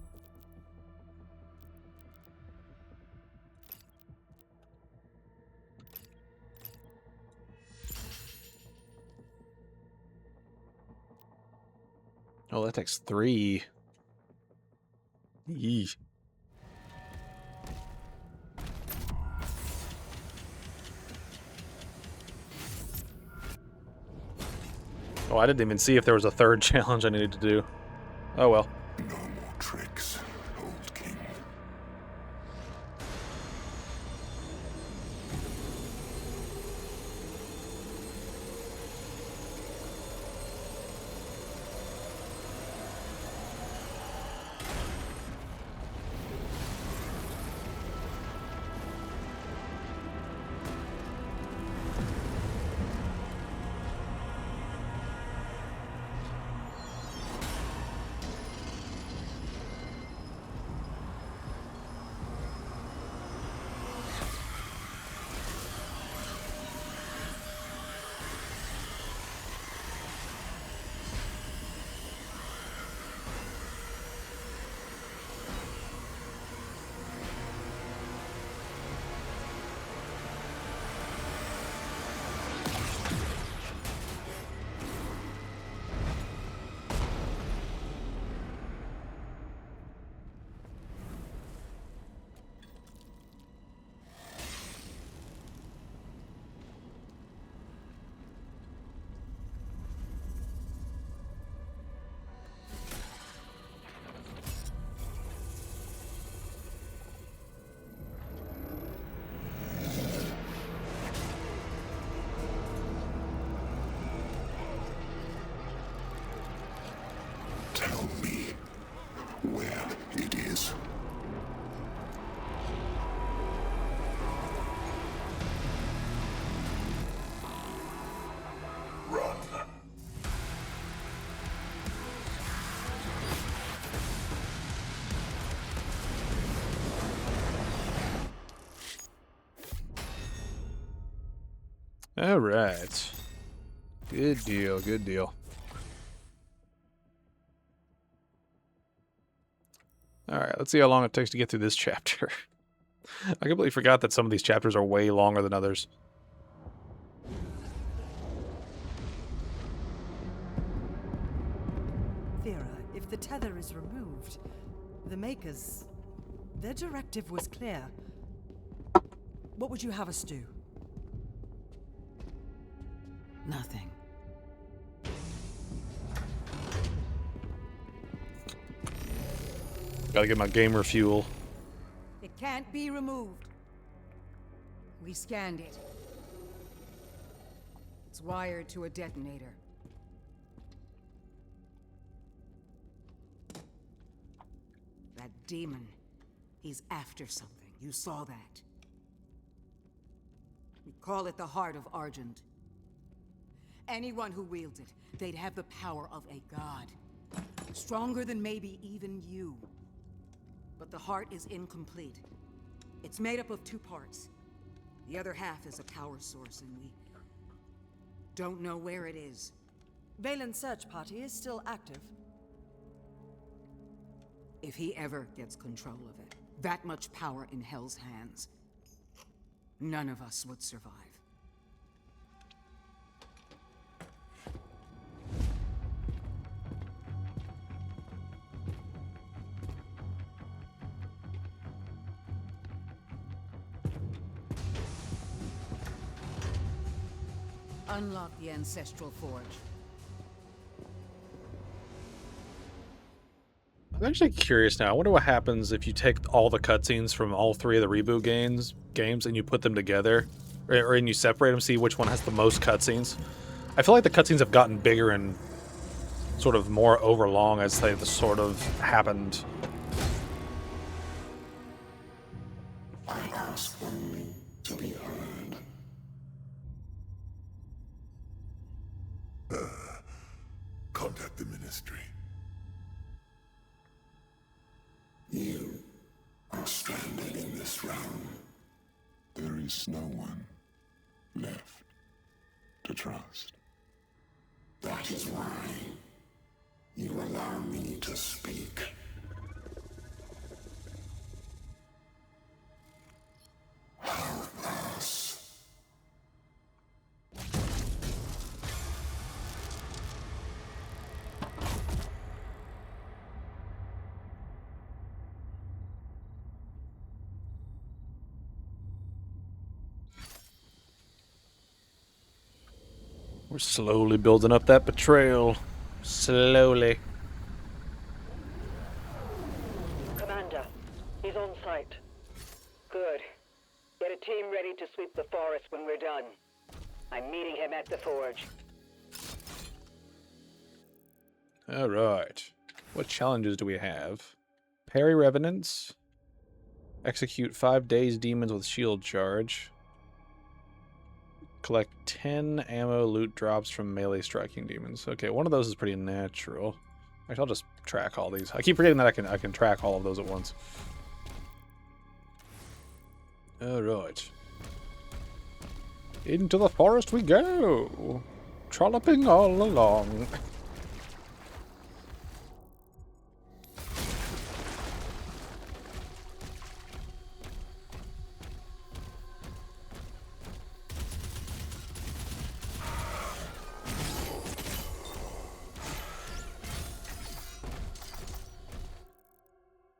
Oh, that takes 3. Yee. Oh, I didn't even see if there was a third challenge I needed to do. Oh well. No more tricks, old king. Tell me where it is. this. Run. All right. Good deal, good deal. All right, let's see how long it takes to get through this chapter. I completely forgot that some of these chapters are way longer than others. Vera, if the tether is removed, the Makers... their directive was clear. What would you have us do? Nothing. Gotta get my gamer fuel. It can't be removed. We scanned it. It's wired to a detonator. That demon, he's after something. You saw that. We call it the Heart of Argent. Anyone who wields it, they'd have the power of a god. Stronger than maybe even you. But the heart is incomplete. It's made up of 2 parts. The other half is a power source, and we don't know where it is. Valen's search party is still active. If he ever gets control of it, that much power in Hell's hands, none of us would survive. Unlock the Ancestral Forge. I'm actually curious now. I wonder what happens if you take all the cutscenes from all 3 of the reboot games and you put them together, and you separate them, see which one has the most cutscenes. I feel like the cutscenes have gotten bigger and sort of more overlong as they've sort of happened. I ask only to be heard. Contact the Ministry. You are stranded in this realm. There is no one left to trust. That is why you allow me to speak. Help us. We're slowly building up that betrayal. Slowly. Commander, he's on site. Good. Get a team ready to sweep the forest when we're done. I'm meeting him at the forge. Alright. What challenges do we have? Parry Revenants. Execute 5 dazed demons with shield charge. Collect 10 ammo loot drops from melee striking demons. Okay, one of those is pretty natural. Actually, I'll just track all these. I keep forgetting that I can track all of those at once. Alright. Into the forest we go! Trolloping all along.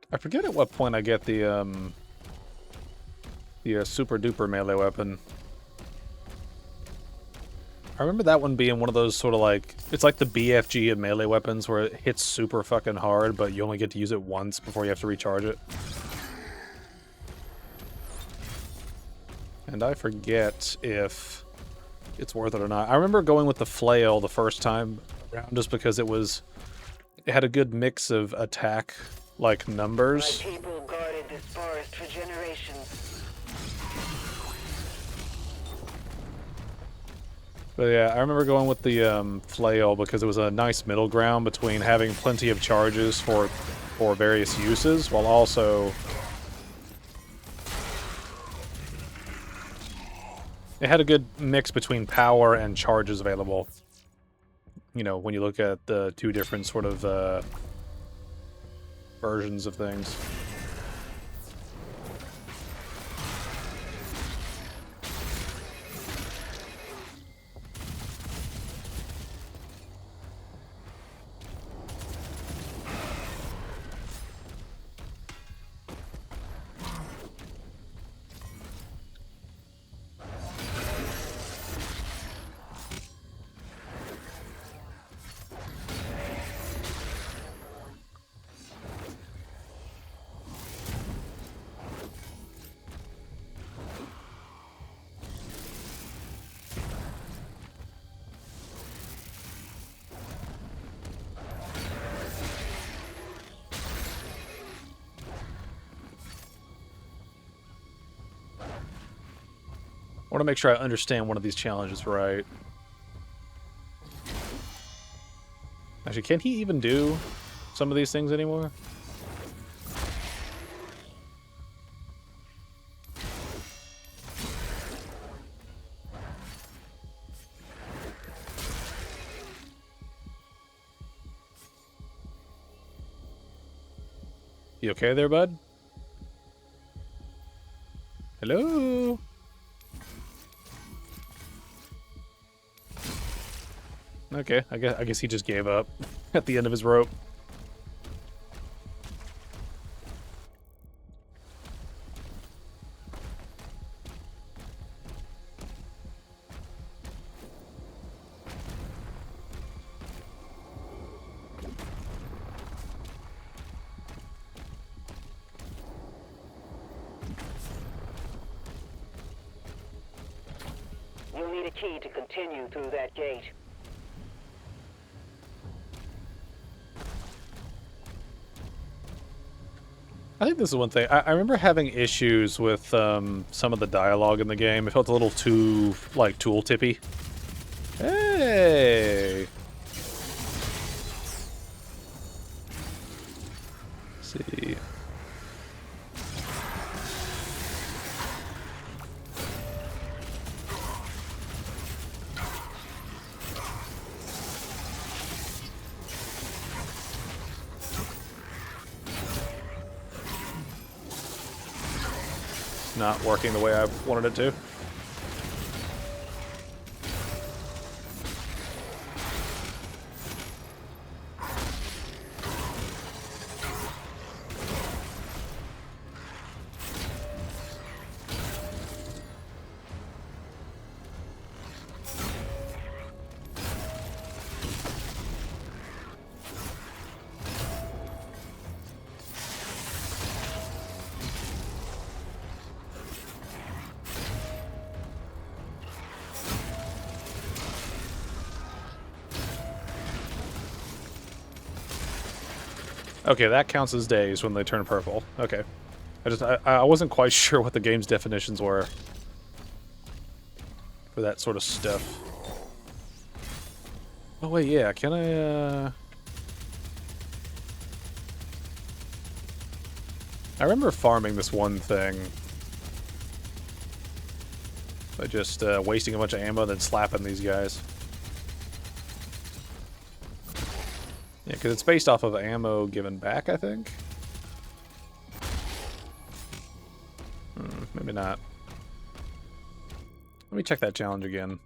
I forget at what point I get the super duper melee weapon. I remember that one being one of those sort of like, it's like the BFG of melee weapons where it hits super fucking hard, but you only get to use it once before you have to recharge it. And I forget if it's worth it or not. I remember going with the flail the first time around just because it had a good mix of attack like numbers. My people guarded this forest for generations. But yeah, I remember going with the flail because it was a nice middle ground between having plenty of charges for various uses, while also it had a good mix between power and charges available. You know, when you look at the two different sort of versions of things. I want to make sure I understand one of these challenges right. Actually, can he even do some of these things anymore? You okay there, bud? Hello? Okay, I guess he just gave up at the end of his rope. You'll need a key to continue through that gate. I think this is one thing. I remember having issues with some of the dialogue in the game. It felt a little too, like, tool-tippy. Hey! Let's see. Not working the way I wanted it to. Okay, that counts as days when they turn purple. Okay. I wasn't quite sure what the game's definitions were for that sort of stuff. Oh wait, yeah, can I remember farming this one thing by just wasting a bunch of ammo and then slapping these guys. Yeah, because it's based off of ammo given back, I think? Maybe not. Let me check that challenge again.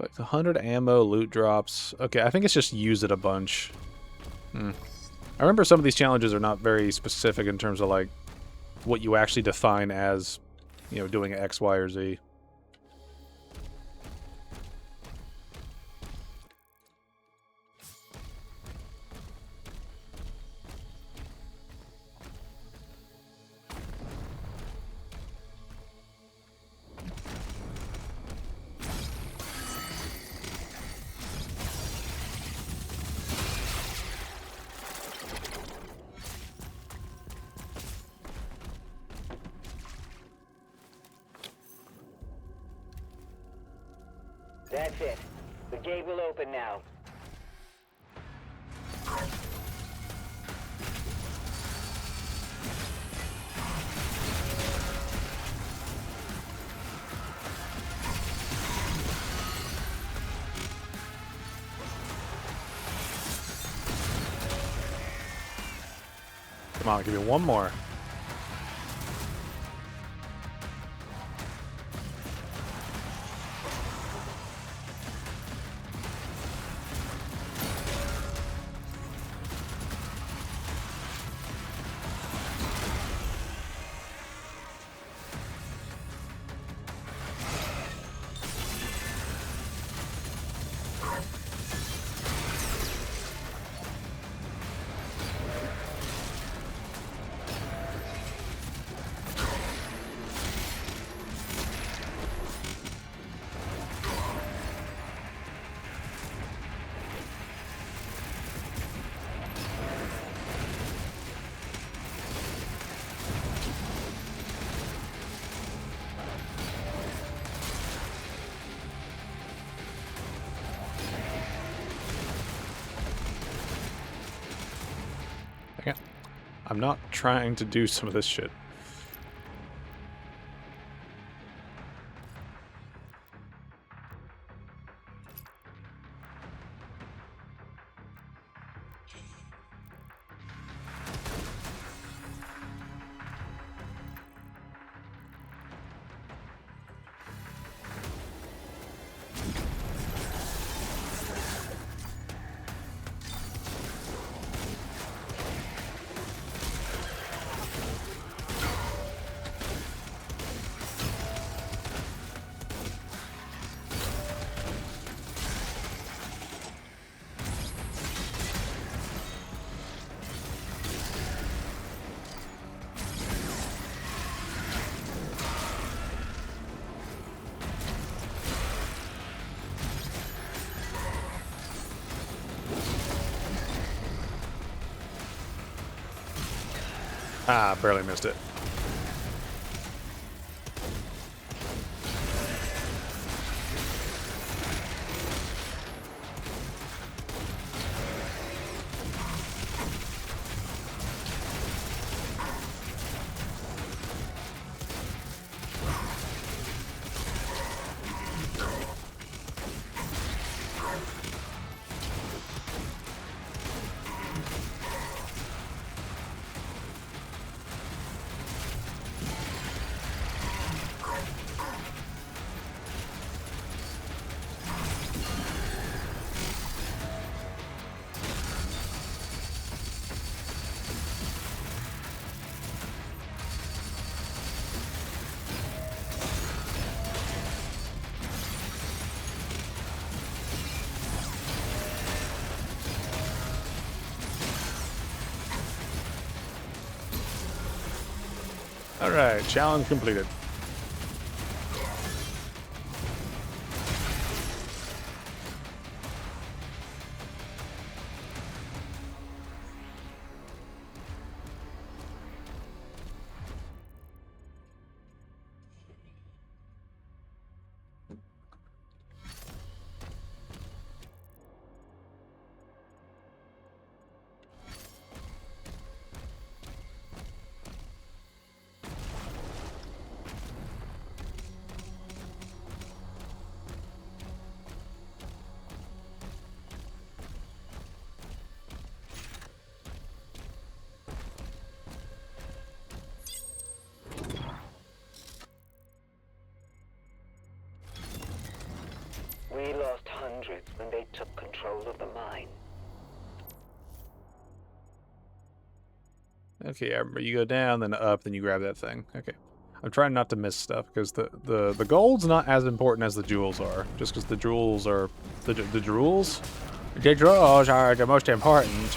Like 100 ammo, loot drops. Okay, I think it's just use it a bunch. I remember some of these challenges are not very specific in terms of, like, what you actually define as, you know, doing X, Y, or Z. That's it. The gate will open now. Come on, give me one more. I'm not trying to do some of this shit. Ah, barely missed it. Alright, challenge completed. We lost hundreds when they took control of the mine. Okay, I remember you go down, then up, then you grab that thing. Okay. I'm trying not to miss stuff, because the gold's not as important as the jewels are. Just because the jewels are... The jewels? The jewels are the most important.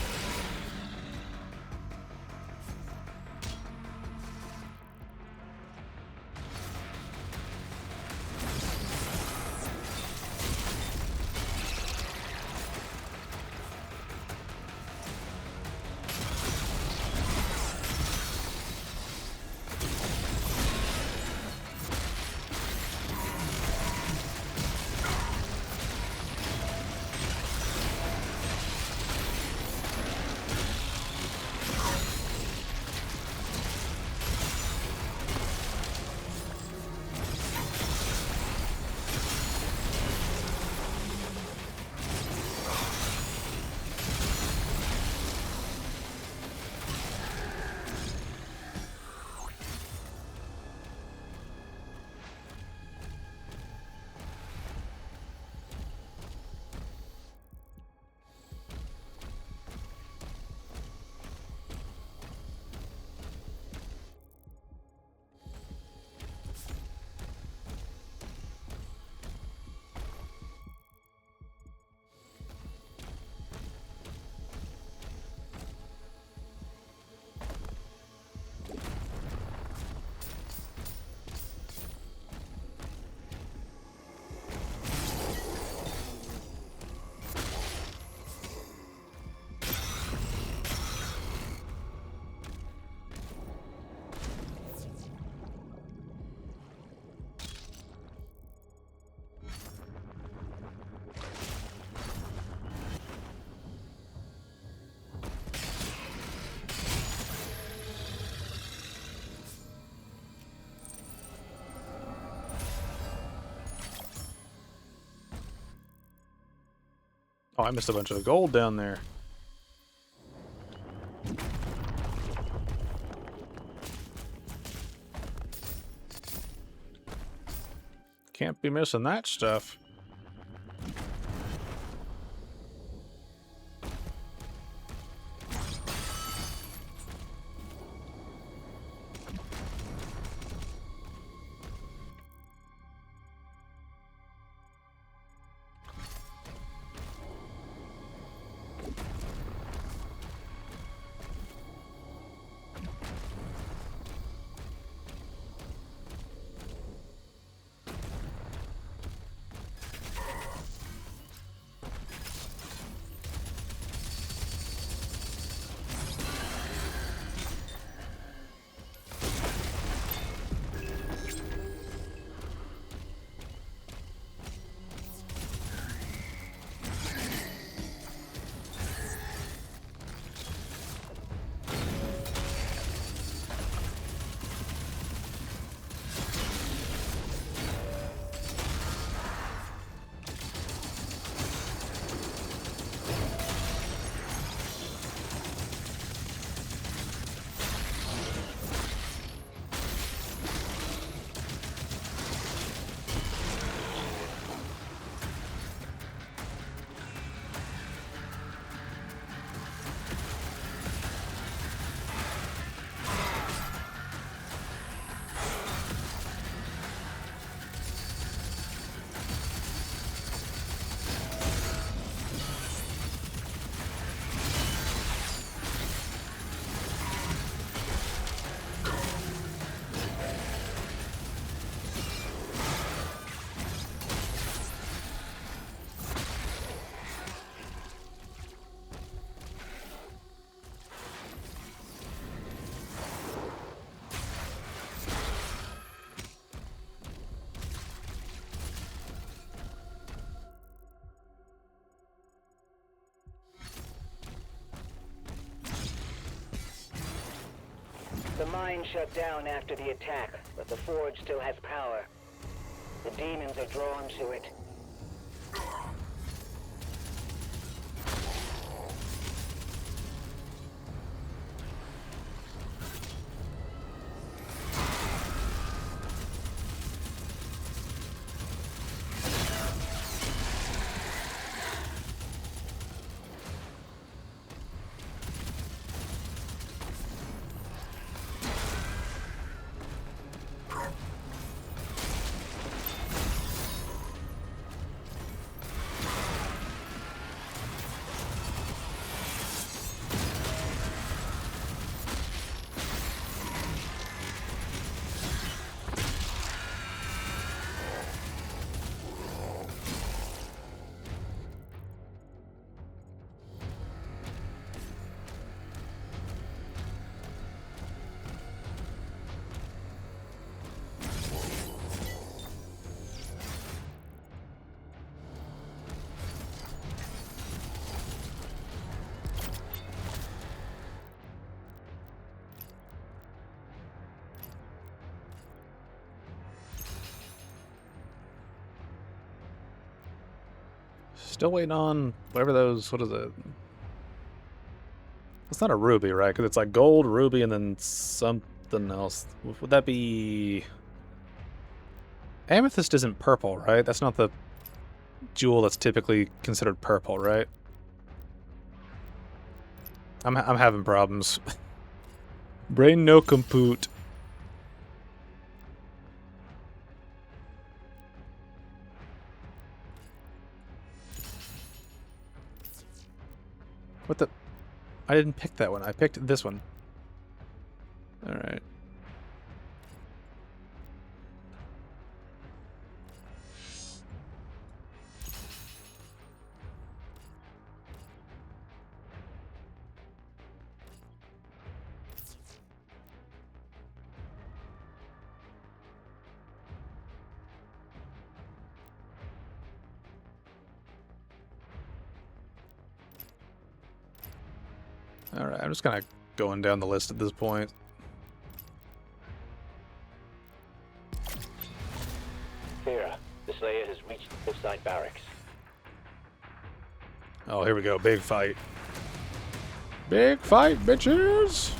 Oh, I missed a bunch of gold down there. Can't be missing that stuff. The mine shut down after the attack, but the forge still has power. The demons are drawn to it. Still waiting on whatever those, what is it? It's not a ruby, right? Because it's like gold, ruby, and then something else. Would that be... Amethyst isn't purple, right? That's not the jewel that's typically considered purple, right? I'm having problems. Brain no compute. What the? I didn't pick that one. I picked this one. Alright. Alright, I'm just kind of going down the list at this point. Vera, the Slayer has reached the Hillside Barracks. Oh, here we go. Big fight. Big fight, bitches!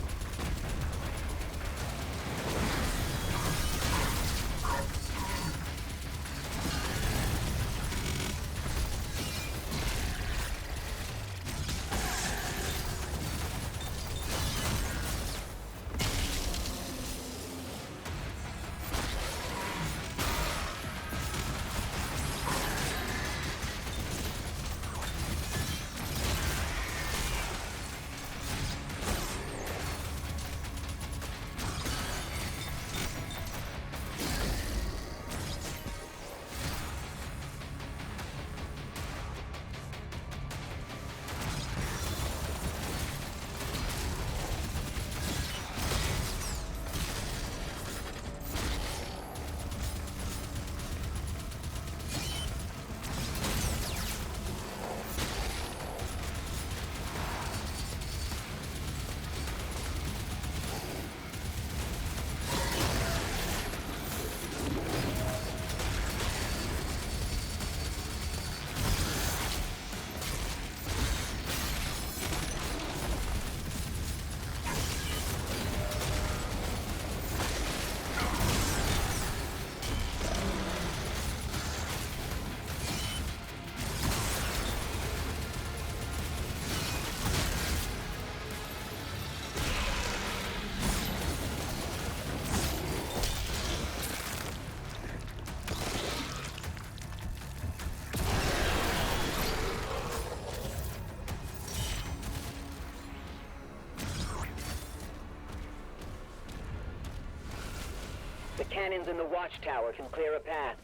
The cannons in the watchtower can clear a path.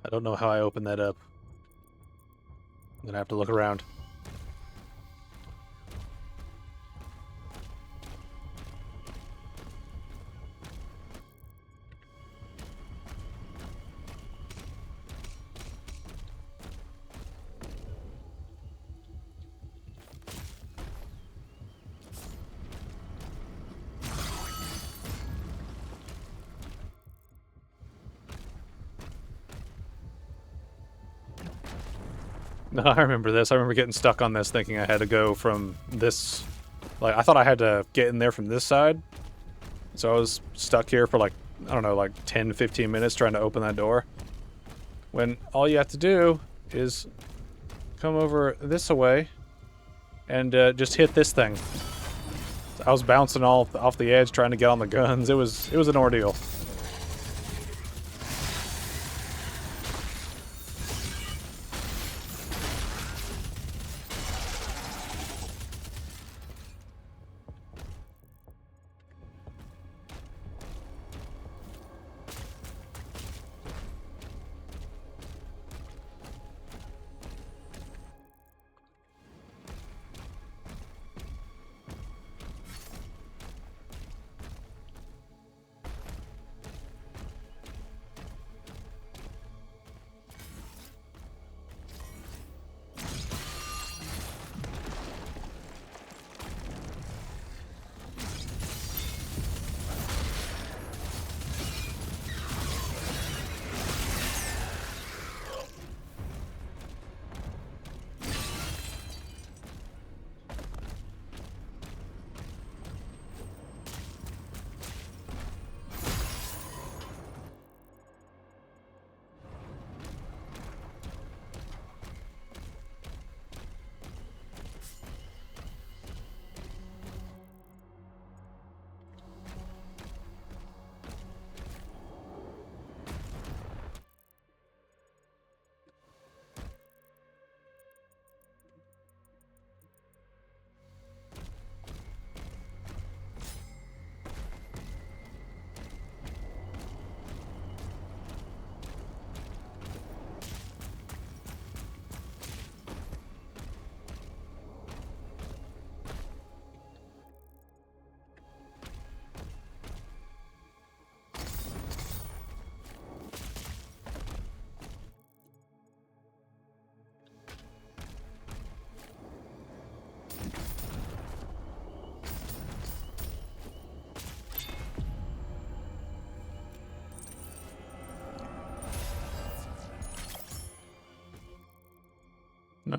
I don't know how I open that up. I'm gonna have to look around. No, I remember this. I remember getting stuck on this thinking I had to go from this... Like, I thought I had to get in there from this side. So I was stuck here for like, I don't know, like 10, 15 minutes trying to open that door. When all you have to do is come over this way and just hit this thing. I was bouncing off the edge trying to get on the guns. It was an ordeal.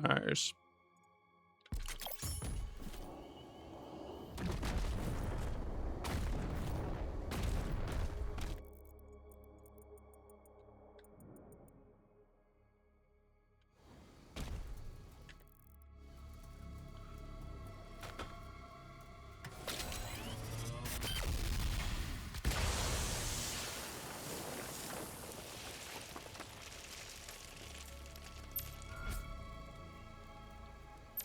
Nice.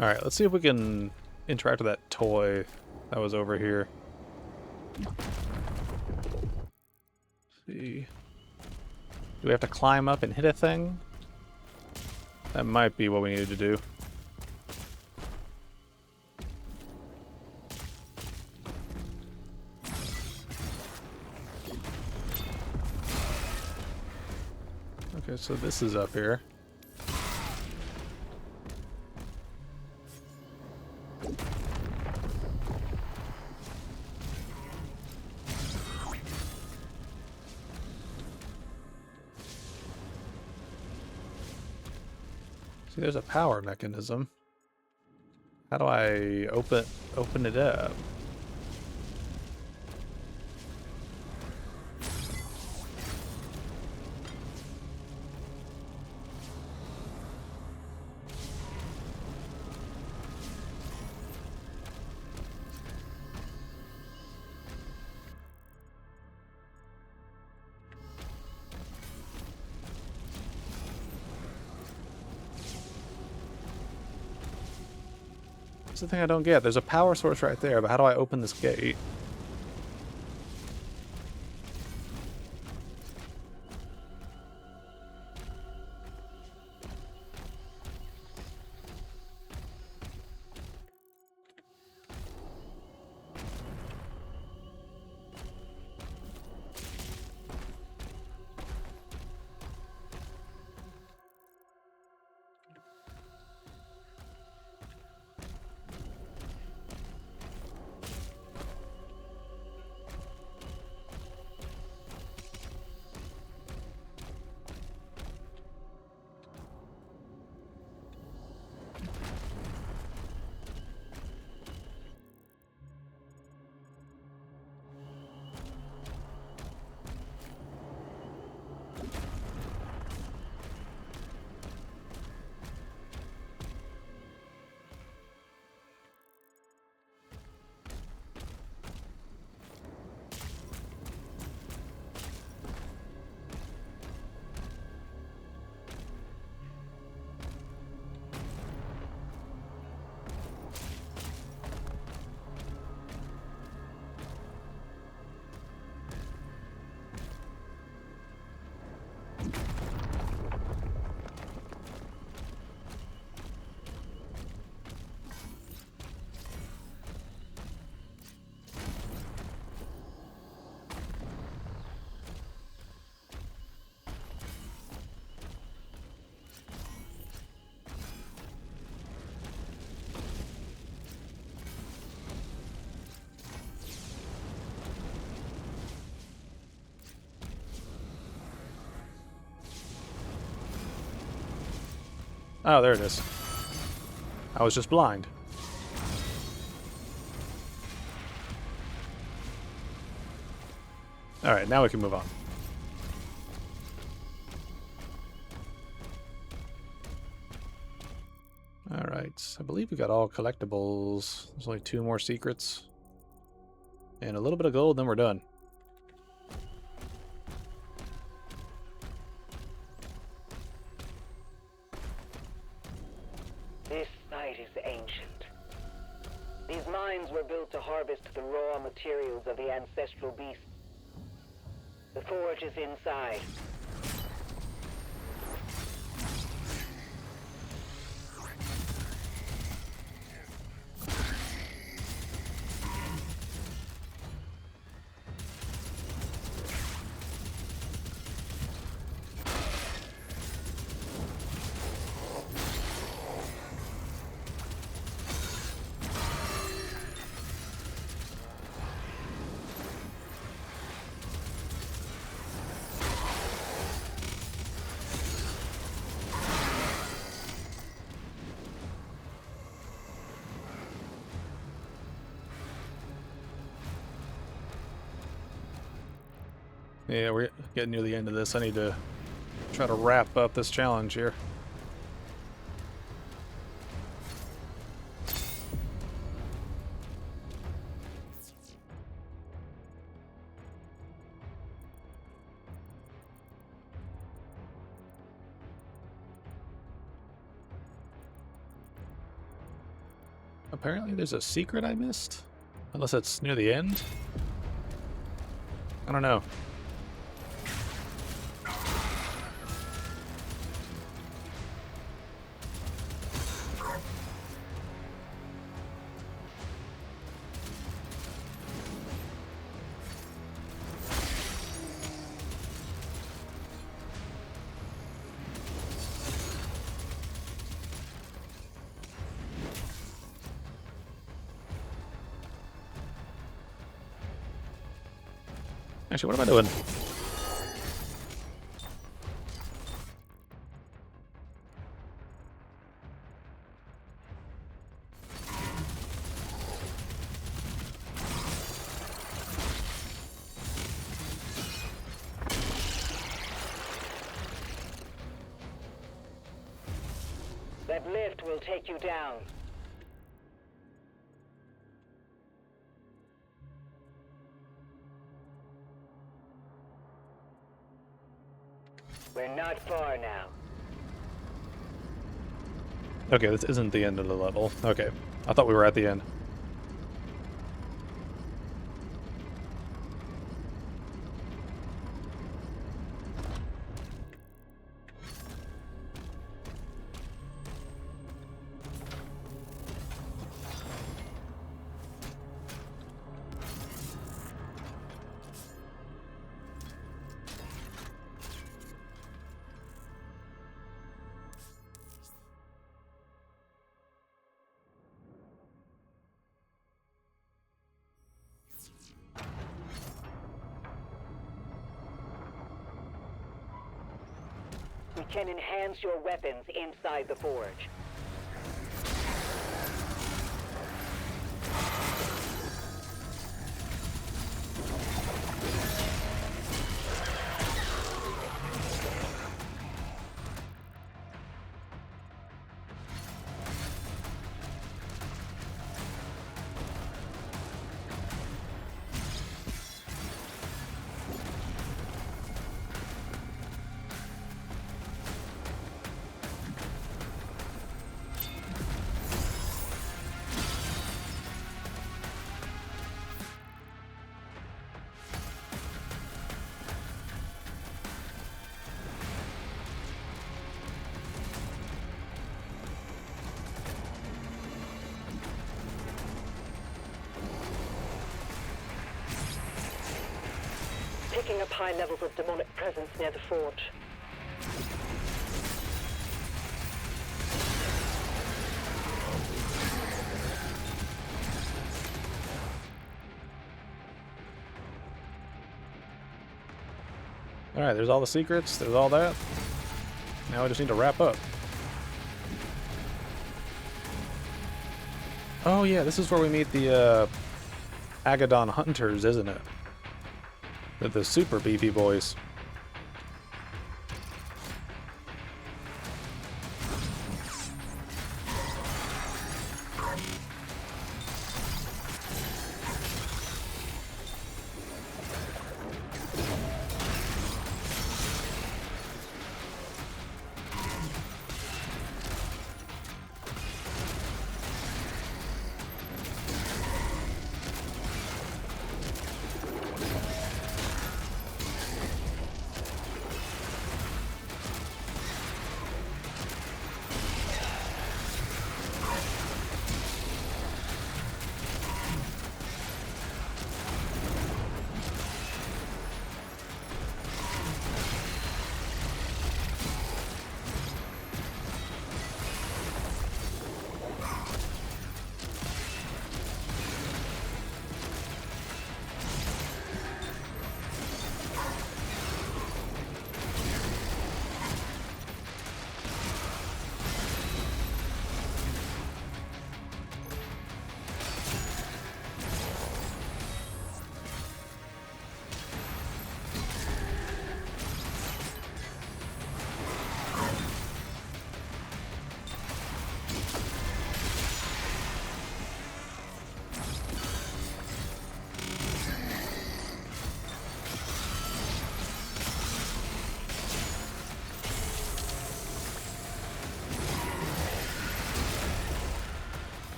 Alright, let's see if we can interact with that toy that was over here. Let's see. Do we have to climb up and hit a thing? That might be what we needed to do. Okay, so this is up here. See, there's a power mechanism. How do I open it up? That's the thing I don't get. There's a power source right there, but how do I open this gate? Oh, there it is. I was just blind. Alright, now we can move on. Alright, I believe we got all collectibles. There's only 2 more secrets. And a little bit of gold, then we're done. This site is ancient. These mines were built to harvest the raw materials of the ancestral beasts. The forge is inside. Yeah, we're getting near the end of this. I need to try to wrap up this challenge here. Apparently there's a secret I missed. Unless it's near the end. I don't know. Actually, what am I doing? That lift will take you down. We're not far now. Okay, this isn't the end of the level. Okay, I thought we were at the end. We can enhance your weapons inside the forge. Picking up high levels of demonic presence near the forge. Alright, there's all the secrets, there's all that. Now I just need to wrap up. Oh yeah, this is where we meet the Agadon Hunters, isn't it? The super beefy boys.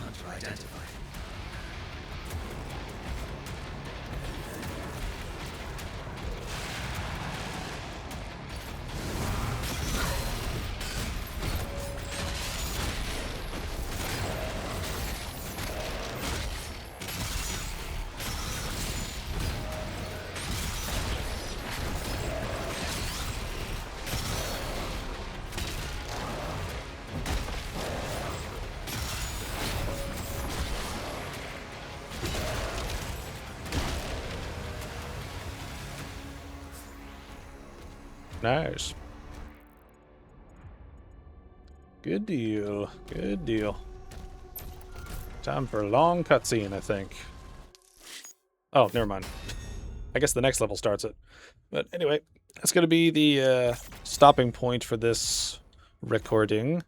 hunter identified. Nice. Good deal. Good deal. Time for a long cutscene, I think. Oh, never mind. I guess the next level starts it. But anyway, that's going to be the stopping point for this recording.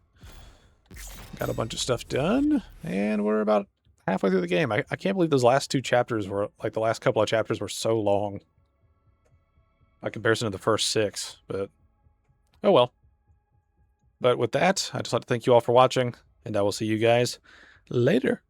Got a bunch of stuff done, and we're about halfway through the game. I can't believe those last two chapters were, like the last couple of chapters were so long. By comparison to the first 6, but oh well. But with that, I'd just like to thank you all for watching, and I will see you guys later.